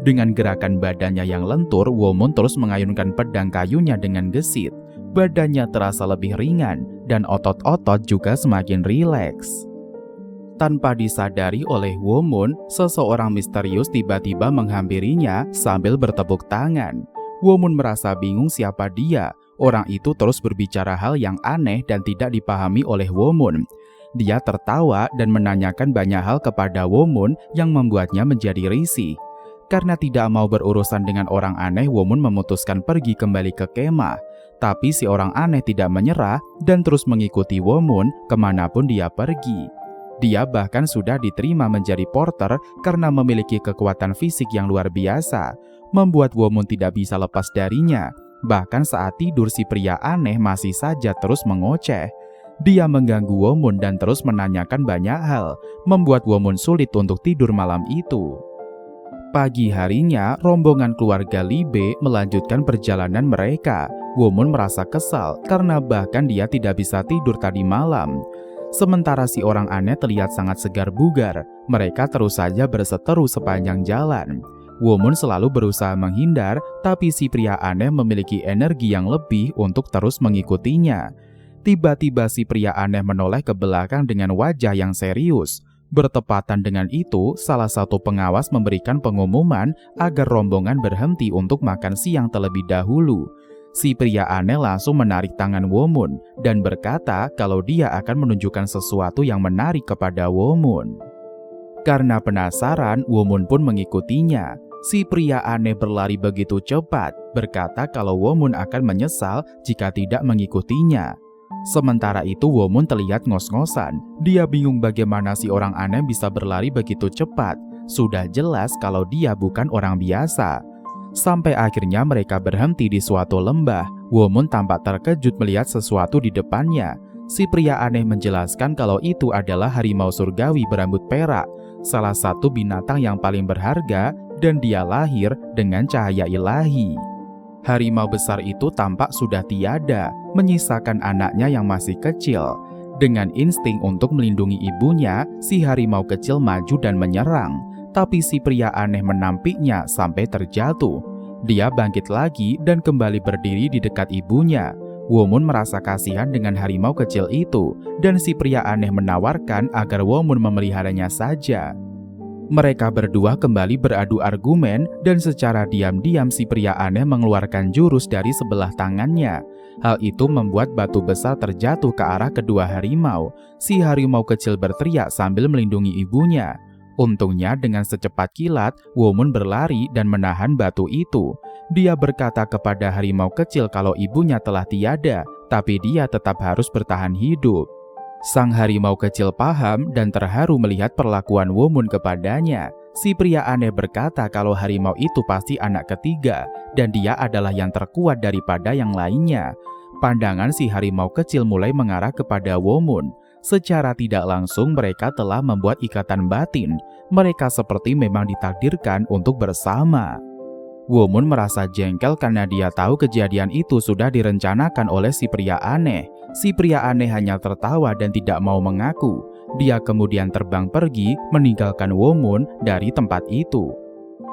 Dengan gerakan badannya yang lentur, Womun terus mengayunkan pedang kayunya dengan gesit. Badannya terasa lebih ringan, dan otot-otot juga semakin rileks. Tanpa disadari oleh Womun, seseorang misterius tiba-tiba menghampirinya sambil bertepuk tangan. Womun merasa bingung siapa dia. Orang itu terus berbicara hal yang aneh dan tidak dipahami oleh Womun. Dia tertawa dan menanyakan banyak hal kepada Womun yang membuatnya menjadi risih. Karena tidak mau berurusan dengan orang aneh, Womun memutuskan pergi kembali ke kemah. Tapi si orang aneh tidak menyerah dan terus mengikuti Womun kemanapun dia pergi. Dia bahkan sudah diterima menjadi porter karena memiliki kekuatan fisik yang luar biasa, membuat Womun tidak bisa lepas darinya. Bahkan saat tidur, si pria aneh masih saja terus mengoceh. Dia mengganggu Womun dan terus menanyakan banyak hal, membuat Womun sulit untuk tidur malam itu. Pagi harinya, rombongan keluarga Libe melanjutkan perjalanan mereka. Womun merasa kesal karena bahkan dia tidak bisa tidur tadi malam. Sementara si orang aneh terlihat sangat segar bugar, mereka terus saja berseteru sepanjang jalan. Womun selalu berusaha menghindar, tapi si pria aneh memiliki energi yang lebih untuk terus mengikutinya. Tiba-tiba si pria aneh menoleh ke belakang dengan wajah yang serius. Bertepatan dengan itu, salah satu pengawas memberikan pengumuman agar rombongan berhenti untuk makan siang terlebih dahulu. Si pria aneh langsung menarik tangan Womun dan berkata kalau dia akan menunjukkan sesuatu yang menarik kepada Womun. Karena penasaran, Womun pun mengikutinya. Si pria aneh berlari begitu cepat, berkata kalau Womun akan menyesal jika tidak mengikutinya. Sementara itu Womun terlihat ngos-ngosan. Dia bingung bagaimana si orang aneh bisa berlari begitu cepat. Sudah jelas kalau dia bukan orang biasa. Sampai akhirnya mereka berhenti di suatu lembah. Womun tampak terkejut melihat sesuatu di depannya. Si pria aneh menjelaskan kalau itu adalah harimau surgawi berambut perak, salah satu binatang yang paling berharga, dan dia lahir dengan cahaya ilahi. Harimau besar itu tampak sudah tiada, menyisakan anaknya yang masih kecil. Dengan insting untuk melindungi ibunya, si harimau kecil maju dan menyerang. Tapi si pria aneh menampiknya sampai terjatuh. Dia bangkit lagi dan kembali berdiri di dekat ibunya. Womun merasa kasihan dengan harimau kecil itu, dan si pria aneh menawarkan agar Womun memeliharanya saja. Mereka berdua kembali beradu argumen, dan secara diam-diam si pria aneh mengeluarkan jurus dari sebelah tangannya. Hal itu membuat batu besar terjatuh ke arah kedua harimau. Si harimau kecil berteriak sambil melindungi ibunya. Untungnya dengan secepat kilat, Womun berlari dan menahan batu itu. Dia berkata kepada harimau kecil kalau ibunya telah tiada, tapi dia tetap harus bertahan hidup. Sang harimau kecil paham dan terharu melihat perlakuan Womun kepadanya. Si pria aneh berkata kalau harimau itu pasti anak ketiga, dan dia adalah yang terkuat daripada yang lainnya. Pandangan si harimau kecil mulai mengarah kepada Womun. Secara tidak langsung mereka telah membuat ikatan batin. Mereka seperti memang ditakdirkan untuk bersama. Womun merasa jengkel karena dia tahu kejadian itu sudah direncanakan oleh si pria aneh. Si pria aneh hanya tertawa dan tidak mau mengaku. Dia kemudian terbang pergi meninggalkan Womun dari tempat itu.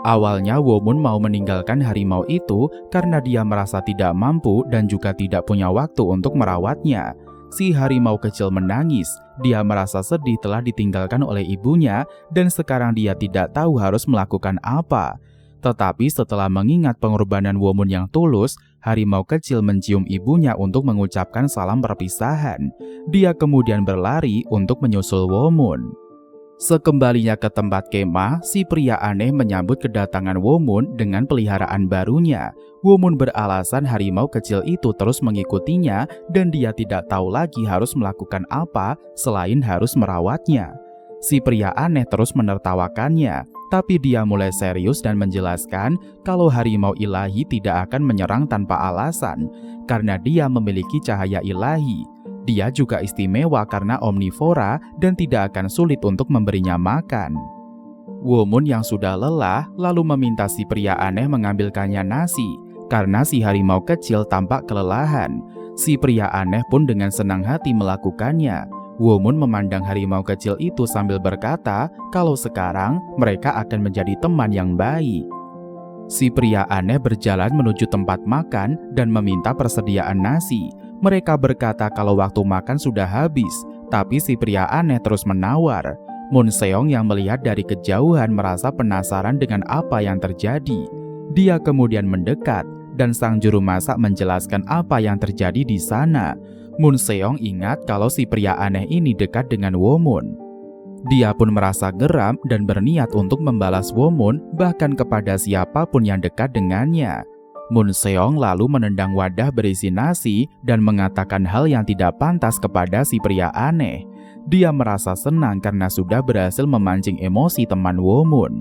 Awalnya Womun mau meninggalkan harimau itu karena dia merasa tidak mampu dan juga tidak punya waktu untuk merawatnya. Si harimau kecil menangis. Dia merasa sedih telah ditinggalkan oleh ibunya dan sekarang dia tidak tahu harus melakukan apa. Tetapi setelah mengingat pengorbanan Womun yang tulus, harimau kecil mencium ibunya untuk mengucapkan salam perpisahan. Dia kemudian berlari untuk menyusul Womun. Sekembalinya ke tempat kemah, si pria aneh menyambut kedatangan Womun dengan peliharaan barunya. Womun beralasan harimau kecil itu terus mengikutinya dan dia tidak tahu lagi harus melakukan apa selain harus merawatnya. Si pria aneh terus menertawakannya, tapi dia mulai serius dan menjelaskan kalau harimau ilahi tidak akan menyerang tanpa alasan, karena dia memiliki cahaya ilahi. Dia juga istimewa karena omnivora dan tidak akan sulit untuk memberinya makan. Womun yang sudah lelah lalu meminta si pria aneh mengambilkannya nasi. Karena si harimau kecil tampak kelelahan, si pria aneh pun dengan senang hati melakukannya. Womun memandang harimau kecil itu sambil berkata kalau sekarang mereka akan menjadi teman yang baik. Si pria aneh berjalan menuju tempat makan dan meminta persediaan nasi. Mereka berkata kalau waktu makan sudah habis, tapi si pria aneh terus menawar. Munseong yang melihat dari kejauhan merasa penasaran dengan apa yang terjadi. Dia kemudian mendekat dan sang juru masak menjelaskan apa yang terjadi di sana. Munseong ingat kalau si pria aneh ini dekat dengan Womun. Dia pun merasa geram dan berniat untuk membalas Womun bahkan kepada siapapun yang dekat dengannya. Munseong lalu menendang wadah berisi nasi dan mengatakan hal yang tidak pantas kepada si pria aneh. Dia merasa senang karena sudah berhasil memancing emosi teman Womun.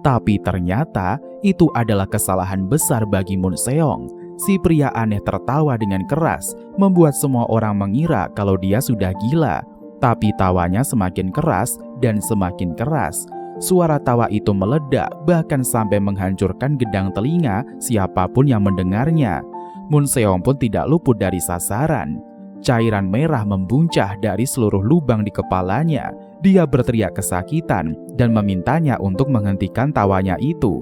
Tapi ternyata itu adalah kesalahan besar bagi Munseong. Si pria aneh tertawa dengan keras, membuat semua orang mengira kalau dia sudah gila. Tapi tawanya semakin keras dan semakin keras. Suara tawa itu meledak bahkan sampai menghancurkan gedang telinga siapapun yang mendengarnya. Munseong pun tidak luput dari sasaran. Cairan merah membuncah dari seluruh lubang di kepalanya. Dia berteriak kesakitan dan memintanya untuk menghentikan tawanya itu.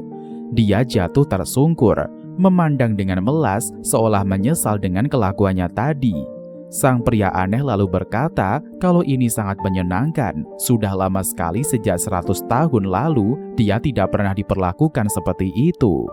Dia jatuh tersungkur, memandang dengan melas seolah menyesal dengan kelakuannya tadi. Sang pria aneh lalu berkata kalau ini sangat menyenangkan. Sudah lama sekali sejak 100 tahun lalu dia tidak pernah diperlakukan seperti itu.